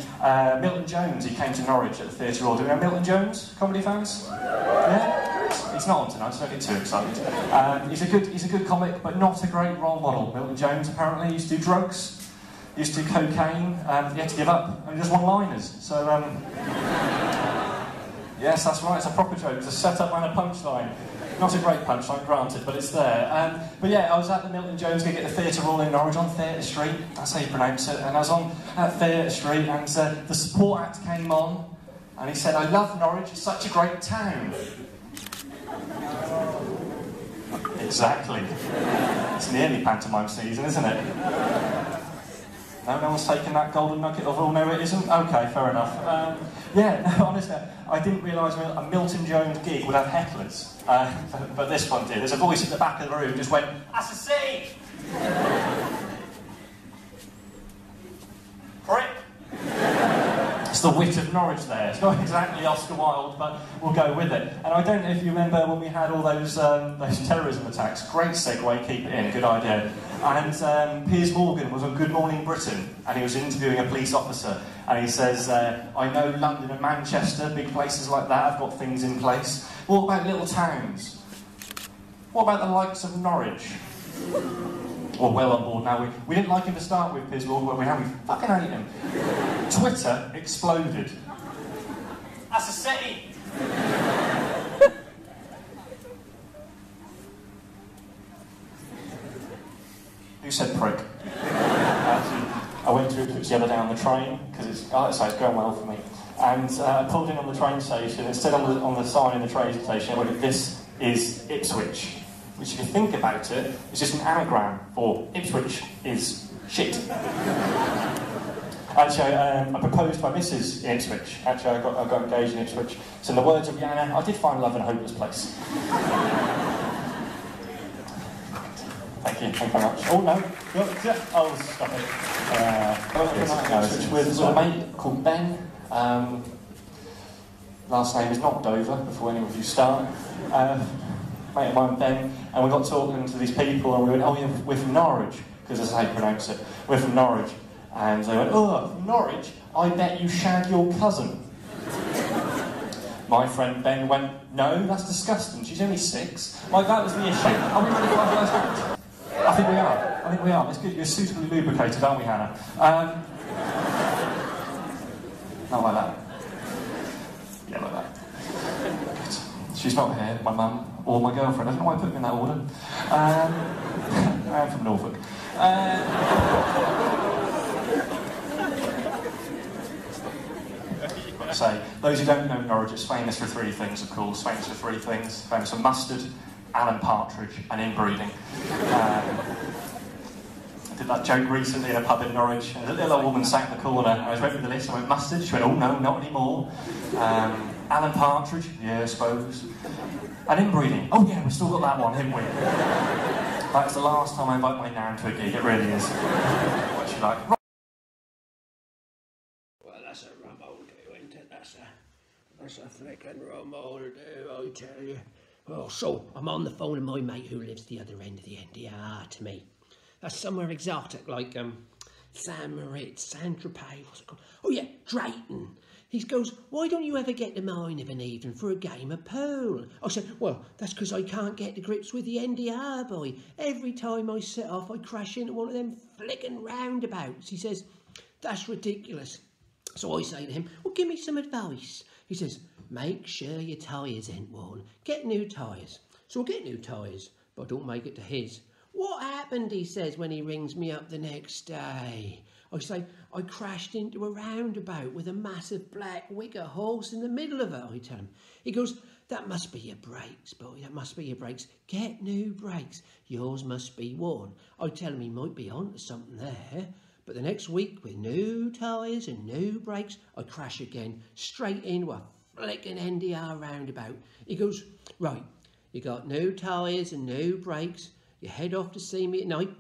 Milton Jones, he came to Norwich at the Theatre Royal. Do you know Milton Jones, comedy fans? Yeah? He's not on tonight, so don't get too excited. He's a good comic, but not a great role model. Milton Jones apparently used to do drugs, used to do cocaine. He had to give up, and he does one-liners. So, yes, that's right. It's a proper joke. It's a setup and a punchline. Not a great punchline, granted, but it's there. But yeah, I was at the Milton Jones gig at the Theatre Royal in Norwich on Theatre Street. That's how you pronounce it. And I was at Theatre Street, and the support act came on, and he said, "I love Norwich. It's such a great town." Exactly. It's nearly pantomime season, isn't it? No one's taken that golden nugget of, "Oh, no, it isn't"? Okay, fair enough. Yeah, no, honestly, I didn't realise a Milton Jones gig would have hecklers. But this one did. There's a voice at the back of the room who just went, "That's a city!" Prick! It's the wit of Norwich there. It's not exactly Oscar Wilde, but we'll go with it. And I don't know if you remember when we had all those terrorism attacks. Great segue, keep it in, good idea. And Piers Morgan was on Good Morning Britain, and he was interviewing a police officer, and he says, "I know London and Manchester, big places like that, have got things in place. What about little towns? What about the likes of Norwich?" We're well on board now. We didn't like him to start with, Piers Morgan, but we fucking hate him. Twitter exploded. That's a city! Who said prick? I went to Ipswich the other day on the train, because it's going well for me. And I pulled in on the train station. It said on the sign in the train station, "This is Ipswich." Which, if you think about it, is just an anagram for Ipswich is shit. Actually, I proposed by Mrs. Ipswich. Actually, I got engaged in Ipswich. So in the words of Yana, I did find love in a hopeless place. Thank you very much. Oh no, oh stop it. I went to Ipswich with a mate called Ben. Last name is not Dover, before any of you start. Mate of mine, Ben, and we got talking to these people, and we went, "Oh yeah, we're from Norwich," because that's how you pronounce it. "We're from Norwich." And they went, "Oh, from Norwich? I bet you shag your cousin." My friend Ben went, "No, that's disgusting. She's only 6. Like, that was the issue. Are we ready for our first act? I think we are. It's good. You're suitably lubricated, aren't we, Hannah? Not like that. Yeah, like that. Good. She's not here, my mum. Or my girlfriend. I don't know why I put them in that order. I am from Norfolk. So, those who don't know Norwich, it's famous for 3 things, of course. Famous for 3 things. Famous for mustard, Alan Partridge and inbreeding. I did that joke recently in a pub in Norwich. A little old woman sat in the corner. I was ready for the list. I went, mustard? She went, oh no, not anymore. Alan Partridge? Yeah, I suppose. And inbreeding? Oh yeah, we've still got that one, haven't we? That's the last time I invite my nan to a gig, it really is. What's she like? Well, that's a rum old do, isn't it? That's a flickin' rum old do, I tell you. Oh, so I'm on the phone with my mate who lives the other end of the NDR to me. That's somewhere exotic, like San Moritz, Saint-Tropez, what's it called? Oh yeah, Drayton. He goes, why don't you ever get to mine of an evening for a game of pool? I said, well, that's because I can't get to grips with the NDR, boy. Every time I set off, I crash into one of them flicking roundabouts. He says, that's ridiculous. So I say to him, well, give me some advice. He says, make sure your tyres ain't worn. Get new tyres. So I get new tyres, but I don't make it to his. What happened, he says, when he rings me up the next day? I say, I crashed into a roundabout with a massive black wicker horse in the middle of it, I tell him. He goes, that must be your brakes, boy, that must be your brakes. Get new brakes. Yours must be worn. I tell him he might be onto something there. But the next week, with new tyres and new brakes, I crash again, straight into a flicking NDR roundabout. He goes, right, you got new tyres and new brakes. You head off to see me at night.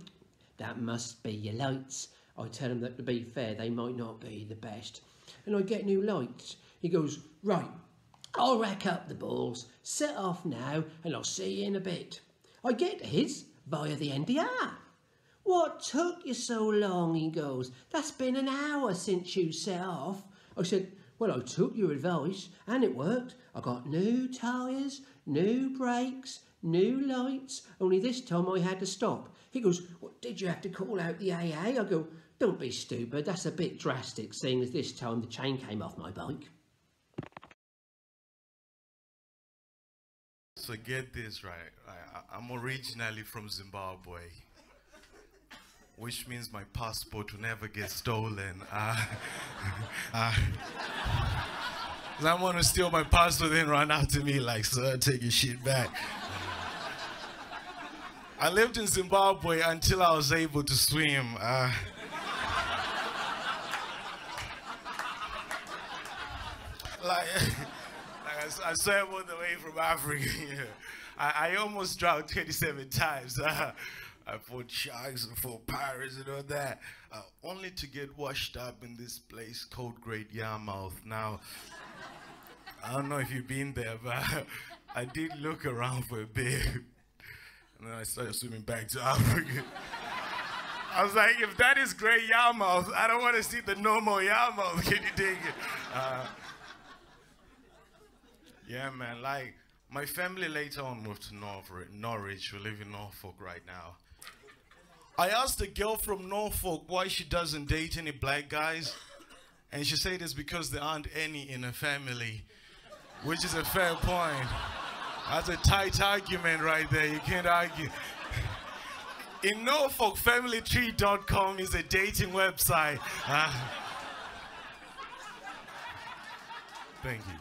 That must be your lights. I tell him that, to be fair, they might not be the best. And I get new lights. He goes, right, I'll rack up the balls, set off now, and I'll see you in a bit. I get his via the NDR. What took you so long, he goes. That's been an hour since you set off. I said, well, I took your advice, and it worked. I got new tyres, new brakes, new lights, only this time I had to stop. He goes, what, did you have to call out the AA? I go, don't be stupid, that's a bit drastic, seeing as this time the chain came off my bike. So get this right, I'm originally from Zimbabwe, which means my passport will never get stolen. Someone will steal my passport then run after me like, sir, take your shit back. I lived in Zimbabwe until I was able to swim. I swam all the way from Africa. I almost drowned 27 times. I fought sharks and fought pirates and all that, only to get washed up in this place called Great Yarmouth. Now, I don't know if you've been there, but I did look around for a bit. And then I started swimming back to Africa. I was like, if that is Great Yarmouth, I don't want to see the normal Yarmouth. Can you dig it? Yeah, man, like, my family later on moved to Norwich. We live in Norfolk right now. I asked a girl from Norfolk why she doesn't date any black guys. And she said it's because there aren't any in her family, which is a fair point. That's a tight argument right there. You can't argue. In Norfolk, familytree.com is a dating website. Thank you.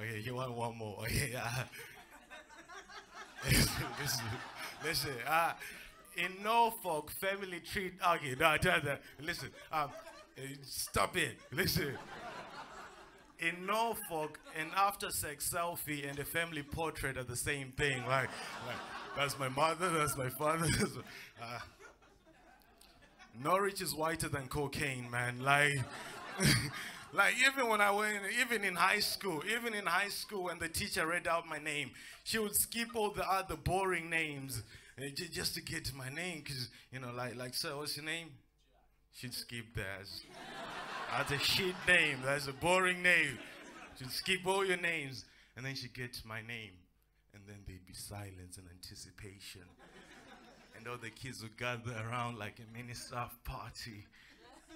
Okay, you want one more? Okay, listen. In Norfolk, family tree. Okay, no, listen. Stop it. Listen. In Norfolk, an after-sex selfie and a family portrait are the same thing. Like that's my mother, that's my father. Norwich is whiter than cocaine, man. Like even when I went, even in high school, when the teacher read out my name, she would skip all the other boring names just to get to my name, because, you know, like, sir, what's your name? She'd skip that. That's a shit name. That's a boring name. She'd skip all your names, and then she'd get to my name, and then there'd be silence and anticipation, and all the kids would gather around like a mini staff party,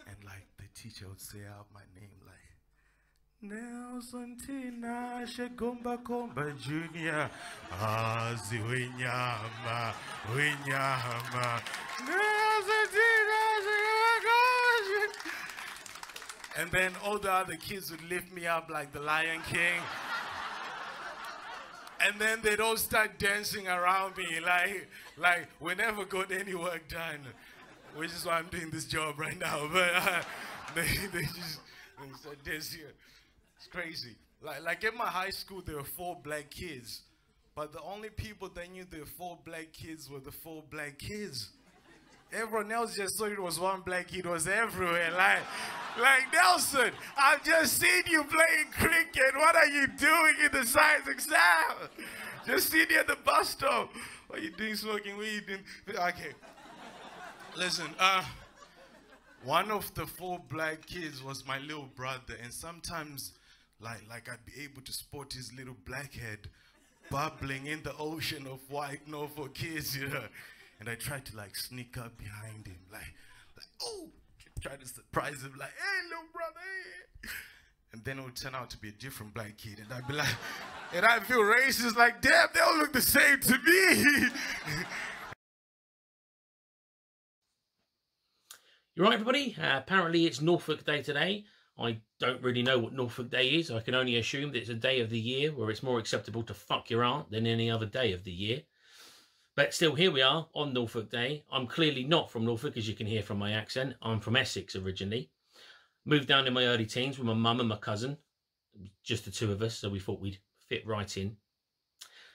and like the teacher would say out my name like, Nelson Tina Shegomba Komba Junior, Azi Winyama, Nelson Tina Shegomba Komba. And then all the other kids would lift me up like the Lion King. And then they'd all start dancing around me like we never got any work done, which is why I'm doing this job right now. But they start dancing. It's crazy. Like in my high school, there were 4 black kids, but the only people that knew there were 4 black kids were the 4 black kids. Everyone else just thought it was one black kid. Was everywhere. Like Nelson, I've just seen you playing cricket. What are you doing in the science exam? Just seen you at the bus stop. What are you doing, smoking weed? Okay. Listen, one of the 4 black kids was my little brother, and sometimes, like I'd be able to spot his little black head bubbling in the ocean of white Norfolk kids, you know. And I tried to like sneak up behind him, like oh, try to surprise him, like, hey, little brother, hey. And then it would turn out to be a different black kid, and I'd be like, and I'd feel racist, like, damn, they all look the same to me. You're right, everybody. Apparently it's Norfolk Day today. I don't really know what Norfolk Day is. I can only assume that it's a day of the year where it's more acceptable to fuck your aunt than any other day of the year. But still, here we are on Norfolk Day. I'm clearly not from Norfolk, as you can hear from my accent. I'm from Essex originally. Moved down in my early teens with my mum and my cousin. Just the 2 of us, so we thought we'd fit right in.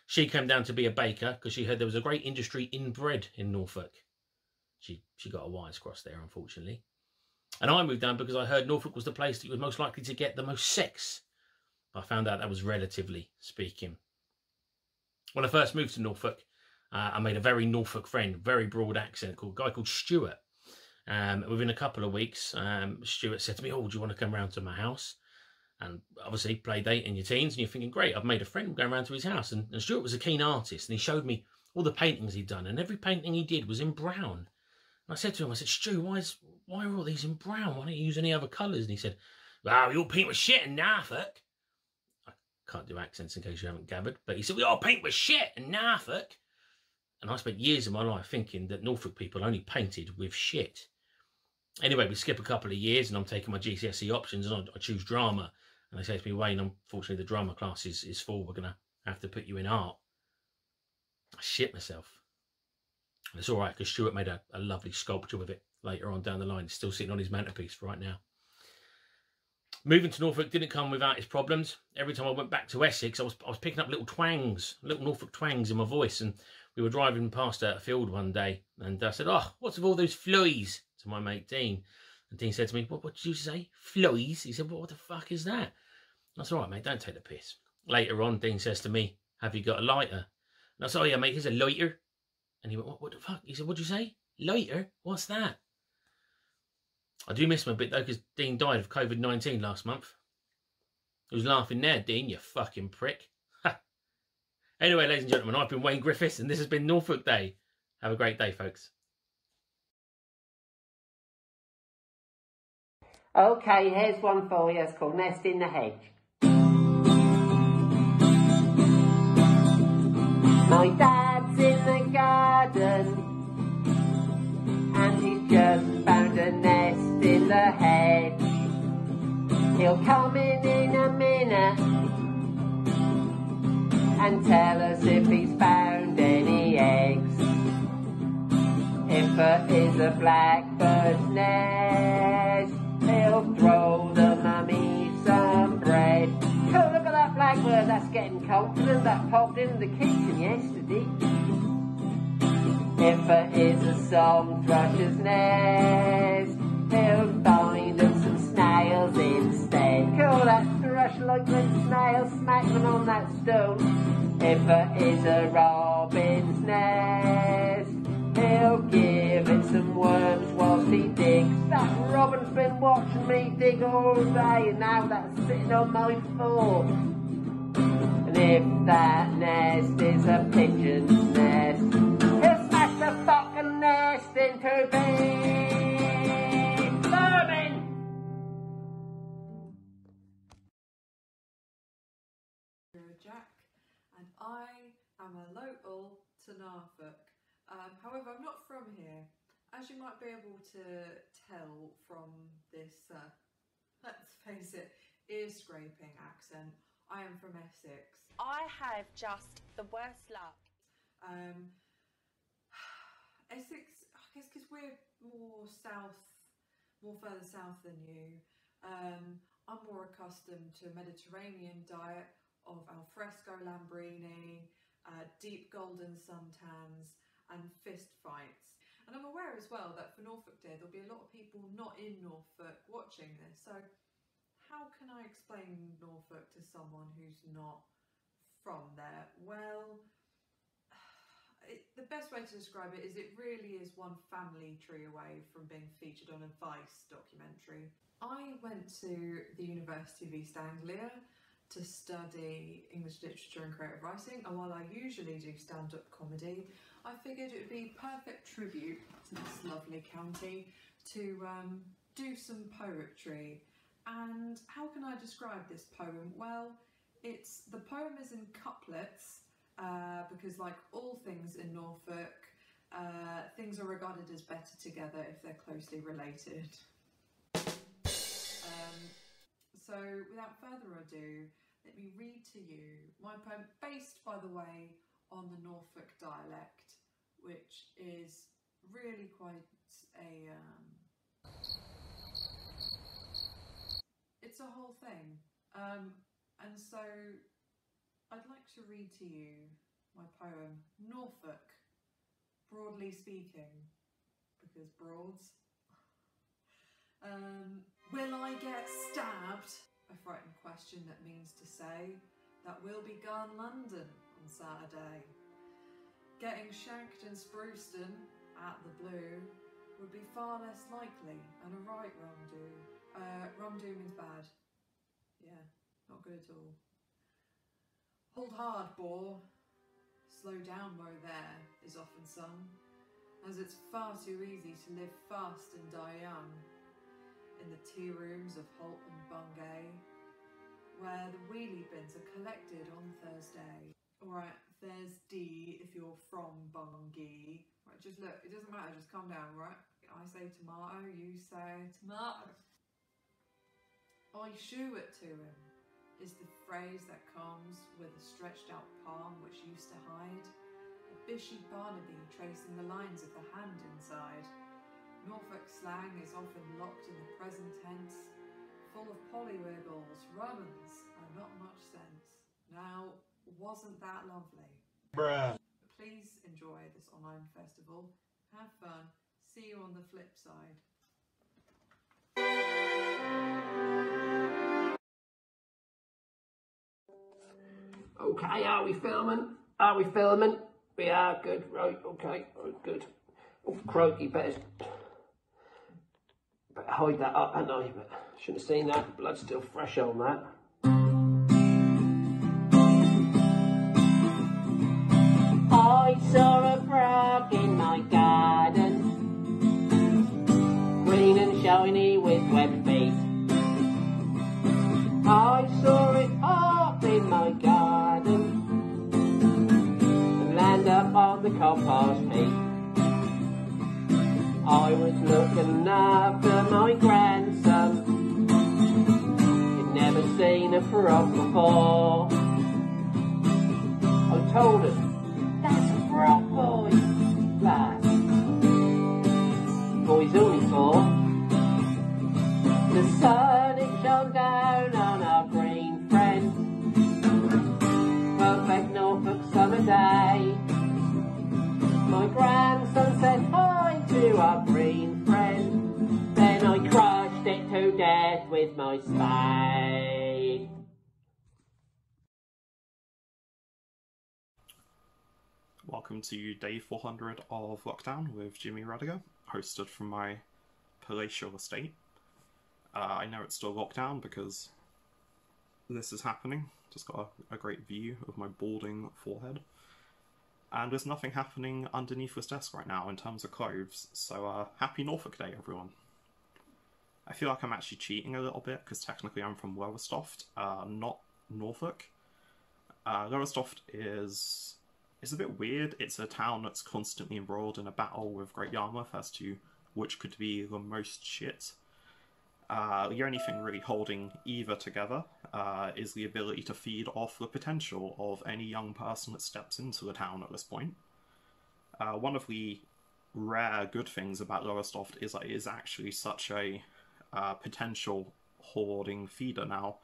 She came down to be a baker because she heard there was a great industry in bread in Norfolk. She got a wires crossed there, unfortunately. And I moved down because I heard Norfolk was the place that you was most likely to get the most sex. I found out that was relatively speaking. When I first moved to Norfolk, I made a very Norfolk friend, very broad accent, a guy called Stuart. Within a couple of weeks, Stuart said to me, oh, do you want to come round to my house? And obviously, play date in your teens, and you're thinking, great, I've made a friend, I'm going round to his house. And Stuart was a keen artist, and he showed me all the paintings he'd done, and every painting he did was in brown. And I said to him, I said, Stu, why are all these in brown? Why don't you use any other colours? And he said, well, we all paint with shit in Norfolk. I can't do accents in case you haven't gathered, but he said, we all paint with shit in Norfolk. And I spent years of my life thinking that Norfolk people only painted with shit. Anyway, we skip a couple of years and I'm taking my GCSE options and I choose drama. And they say to me, Wayne, unfortunately the drama class is full. We're going to have to put you in art. I shit myself. And it's all right because Stuart made a lovely sculpture with it later on down the line. It's still sitting on his mantelpiece right now. Moving to Norfolk didn't come without its problems. Every time I went back to Essex, I was picking up little twangs, little Norfolk twangs in my voice. And we were driving past a field one day, and I said, oh, what's with all those flies? To my mate Dean. And Dean said to me, what did you say? Flies? He said, what the fuck is that? That's all right, mate, don't take the piss. Later on, Dean says to me, have you got a lighter? And I said, oh yeah, mate, here's a lighter. And he went, what the fuck? He said, what'd you say? Lighter? What's that? I do miss him a bit, though, because Dean died of COVID-19 last month. Who's laughing there, Dean, you fucking prick? Anyway, ladies and gentlemen, I've been Wayne Griffiths, and this has been Norfolk Day. Have a great day, folks. Okay, here's one for you. It's called Nest in the Hedge. My dad's in the garden, and he's just found a nest in the hedge. He'll come in a minute and tell us if he's found any eggs. If it is a blackbird's nest, he'll throw the mummy some bread. Oh, look at that blackbird, that's getting confident. That popped in the kitchen yesterday. If it is a song thrush's nest, he'll find them some snails instead. Call that thrush like them snails, smack them on that stone. If it is a robin's nest, he'll give it some worms whilst he digs. That robin's been watching me dig all day, and now that's sitting on my fork. And if that nest is a pigeon's nest, he'll smash the fucking nest into big vermin. Jack, and I am a local to Norfolk. However, I'm not from here. As you might be able to tell from this, let's face it, ear-scraping accent, I am from Essex. I have just the worst luck. Essex, I guess because we're more further south than you. I'm more accustomed to a Mediterranean diet of alfresco lambrini, deep golden suntans and fist fights. And I'm aware as well that for Norfolk Day there'll be a lot of people not in Norfolk watching this, so how can I explain Norfolk to someone who's not from there? Well, the best way to describe it is it really is one family tree away from being featured on a Vice documentary. I went to the University of East Anglia to study English literature and creative writing, and while I usually do stand-up comedy, I figured it would be perfect tribute to this lovely county to do some poetry. And how can I describe this poem? Well, the poem is in couplets, because like all things in Norfolk, things are regarded as better together if they're closely related. So without further ado, let me read to you my poem, based by the way on the Norfolk dialect, which is really quite a it's a whole thing, and so I'd like to read to you my poem, Norfolk, broadly speaking, because broads. Will I get stabbed? A frightened question that means to say that we'll be gone London on Saturday. Getting shanked in Spruceton at the Blue would be far less likely, and a right rum-do. Rum-do means bad. Yeah, not good at all. Hold hard, boar. Slow down, woe there, is often sung, as it's far too easy to live fast and die young. In the tea rooms of Holt and Bungay, where the wheelie bins are collected on Thursday. Alright, there's D if you're from Bungay. Right, just look, it doesn't matter, just calm down, right? I say tomato, you say tomato. I shew it to him, is the phrase that comes with a stretched out palm which used to hide a bishy Barnaby tracing the lines of the hand inside. Norfolk slang is often locked in the present tense, full of polywiggles, rummans, and not much sense. Now, wasn't that lovely? Bruh. Please enjoy this online festival. Have fun. See you on the flip side. Okay, are we filming? Are we filming? We are, good, right, okay, right, good. Oh, crikey, better hide that up, hadn't I? But shouldn't have seen that, blood's still fresh on that. I saw a frog in my garden, green and shiny with webbed feet. I saw it up in my garden and land up on the compost heap. I was looking after my grandson, he'd never seen a frog before. I told him, that's a frog, boy. Lad, boy's only 4. The sun it shone down on our green friend. Perfect Norfolk summer day. My grandson said hi to our green friend. Then I crushed it to death with my spade. Welcome to day 400 of lockdown with Jimmy Radiger, hosted from my palatial estate. I know it's still lockdown because this is happening. Just got a great view of my balding forehead. And there's nothing happening underneath this desk right now in terms of clothes, so happy Norfolk Day, everyone. I feel like I'm actually cheating a little bit, because technically I'm from Lowestoft, not Norfolk. Lowestoft is a bit weird. It's a town that's constantly embroiled in a battle with Great Yarmouth as to which could be the most shit. The only thing really holding either together, is the ability to feed off the potential of any young person that steps into the town at this point. One of the rare good things about Lowestoft is that it is actually such a potential hoarding feeder now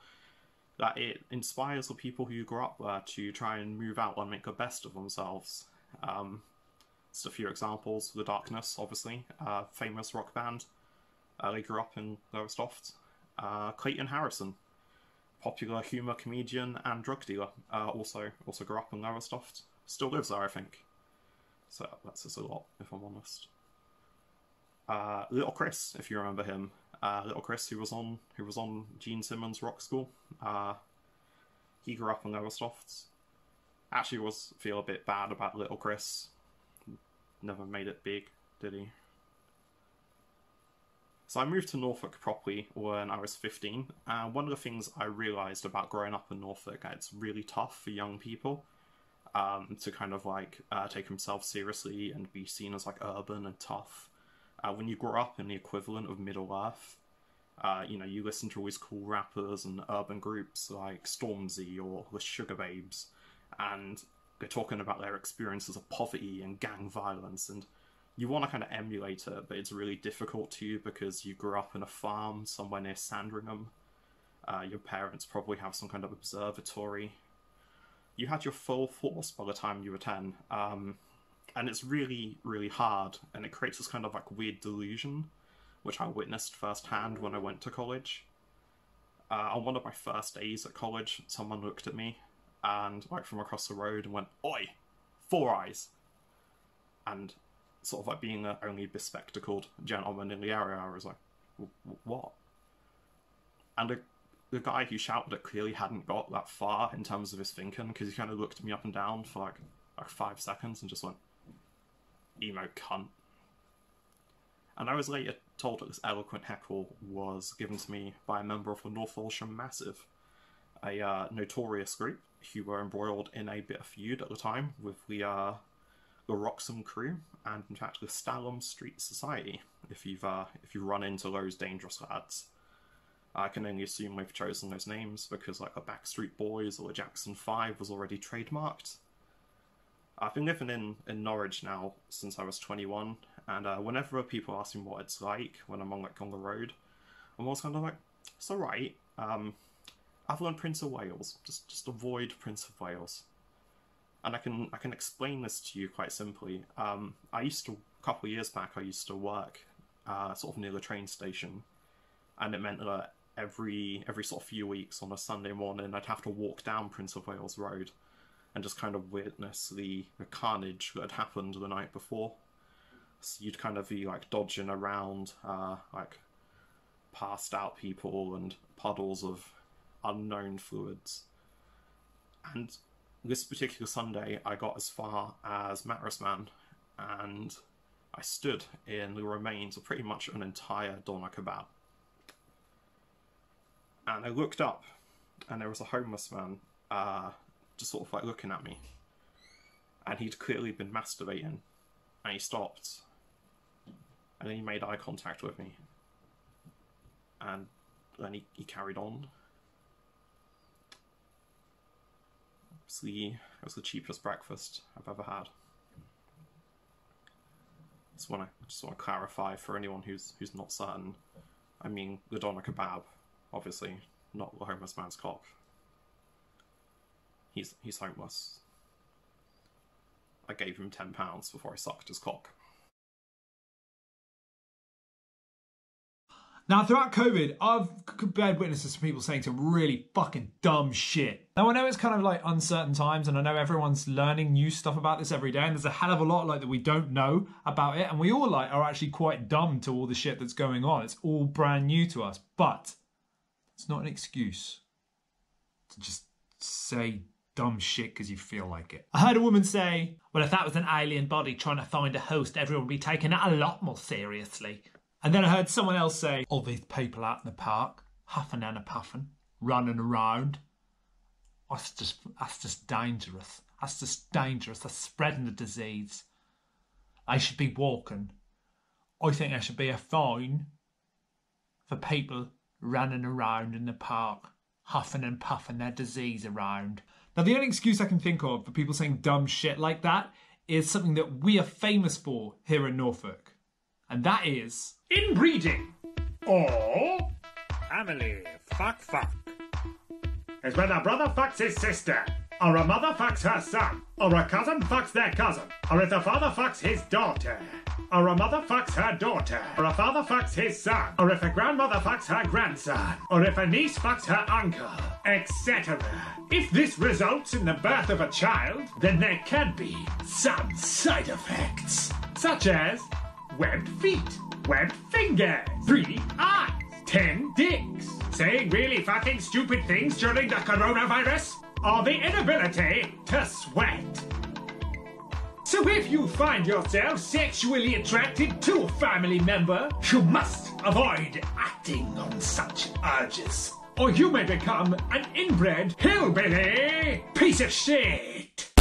that it inspires the people who grew up there to try and move out and make the best of themselves. Just a few examples. The Darkness, obviously, famous rock band. They grew up in Lowestoft. Clayton Harrison, popular humour comedian and drug dealer, also grew up in Lowestoft. Still lives there, I think. So that says a lot, if I'm honest. Little Chris, if you remember him. Little Chris, who was on Gene Simmons' Rock School. He grew up in Lowestoft. Actually, feel a bit bad about Little Chris. Never made it big, did he? So I moved to Norfolk properly when I was 15, and one of the things I realised about growing up in Norfolk, it's really tough for young people to kind of like take themselves seriously and be seen as like urban and tough. When you grow up in the equivalent of Middle Earth, you know, you listen to all these cool rappers and urban groups like Stormzy or the Sugar Babes, and they're talking about their experiences of poverty and gang violence, and you want to kind of emulate it, but it's really difficult to because you grew up in a farm somewhere near Sandringham. Your parents probably have some kind of observatory. You had your full force by the time you were 10, and it's really, really hard, and it creates this kind of like weird delusion, which I witnessed firsthand when I went to college. On one of my first days at college, someone looked at me, and like from across the road, and went, "Oi, 4 eyes," and sort of like being the only bespectacled gentleman in the area, I was like, "What?" And the guy who shouted it clearly hadn't got that far in terms of his thinking, because he kind of looked me up and down for like 5 seconds and just went, "Emo cunt." And I was later told that this eloquent heckle was given to me by a member of the Northalshire Massive, a notorious group who were embroiled in a bit of feud at the time with the Wroxham crew, and in fact the Stalham Street Society, if you've run into those dangerous lads. I can only assume they've chosen those names because like the Backstreet Boys or the Jackson 5 was already trademarked. I've been living in Norwich now since I was 21, and whenever people ask me what it's like when I'm on the road, I'm always kind of like, it's alright. I've learned Prince of Wales. Just avoid Prince of Wales. And I can explain this to you quite simply. A couple of years back, I used to work sort of near the train station, and it meant that every sort of few weeks on a Sunday morning, I'd have to walk down Prince of Wales Road and just kind of witness the carnage that had happened the night before. So you'd kind of be like dodging around like passed out people and puddles of unknown fluids. And this particular Sunday, I got as far as Mattress Man, and I stood in the remains of pretty much an entire doner kebab. And I looked up, and there was a homeless man just sort of like looking at me. And he'd clearly been masturbating, and he stopped. And then he made eye contact with me. And then he carried on. It was the cheapest breakfast I've ever had. Just want to clarify for anyone who's not certain. I mean the doner kebab, obviously, not the homeless man's cock. He's homeless. I gave him £10 before I sucked his cock. Now, throughout COVID, I've bear witness to some people saying some really fucking dumb shit. Now, I know it's kind of like uncertain times, and I know everyone's learning new stuff about this every day, and there's a hell of a lot like that we don't know about it, and we all like are actually quite dumb to all the shit that's going on. It's all brand new to us, but it's not an excuse to just say dumb shit because you feel like it. I heard a woman say, well, if that was an alien body trying to find a host, everyone would be taking it a lot more seriously. And then I heard someone else say, all these people out in the park, huffing and a puffing, running around. That's just dangerous. That's just dangerous. That's spreading the disease. They should be walking. I think there should be a fine for people running around in the park. huffing and puffing their disease around. Now, the only excuse I can think of for people saying dumb shit like that is something that we are famous for here in Norfolk. And that is... inbreeding. Or... family fuck. Is when a brother fucks his sister, or a mother fucks her son, or a cousin fucks their cousin, or if a father fucks his daughter, or a mother fucks her daughter, or a father fucks his son, or if a grandmother fucks her grandson, or if a niece fucks her uncle, etc. If this results in the birth of a child, then there can be some side effects, such as webbed feet, webbed fingers, 3 eyes, 10 dicks, saying really fucking stupid things during the coronavirus, or the inability to sweat. So if you find yourself sexually attracted to a family member, you must avoid acting on such urges, or you may become an inbred hillbilly piece of shit.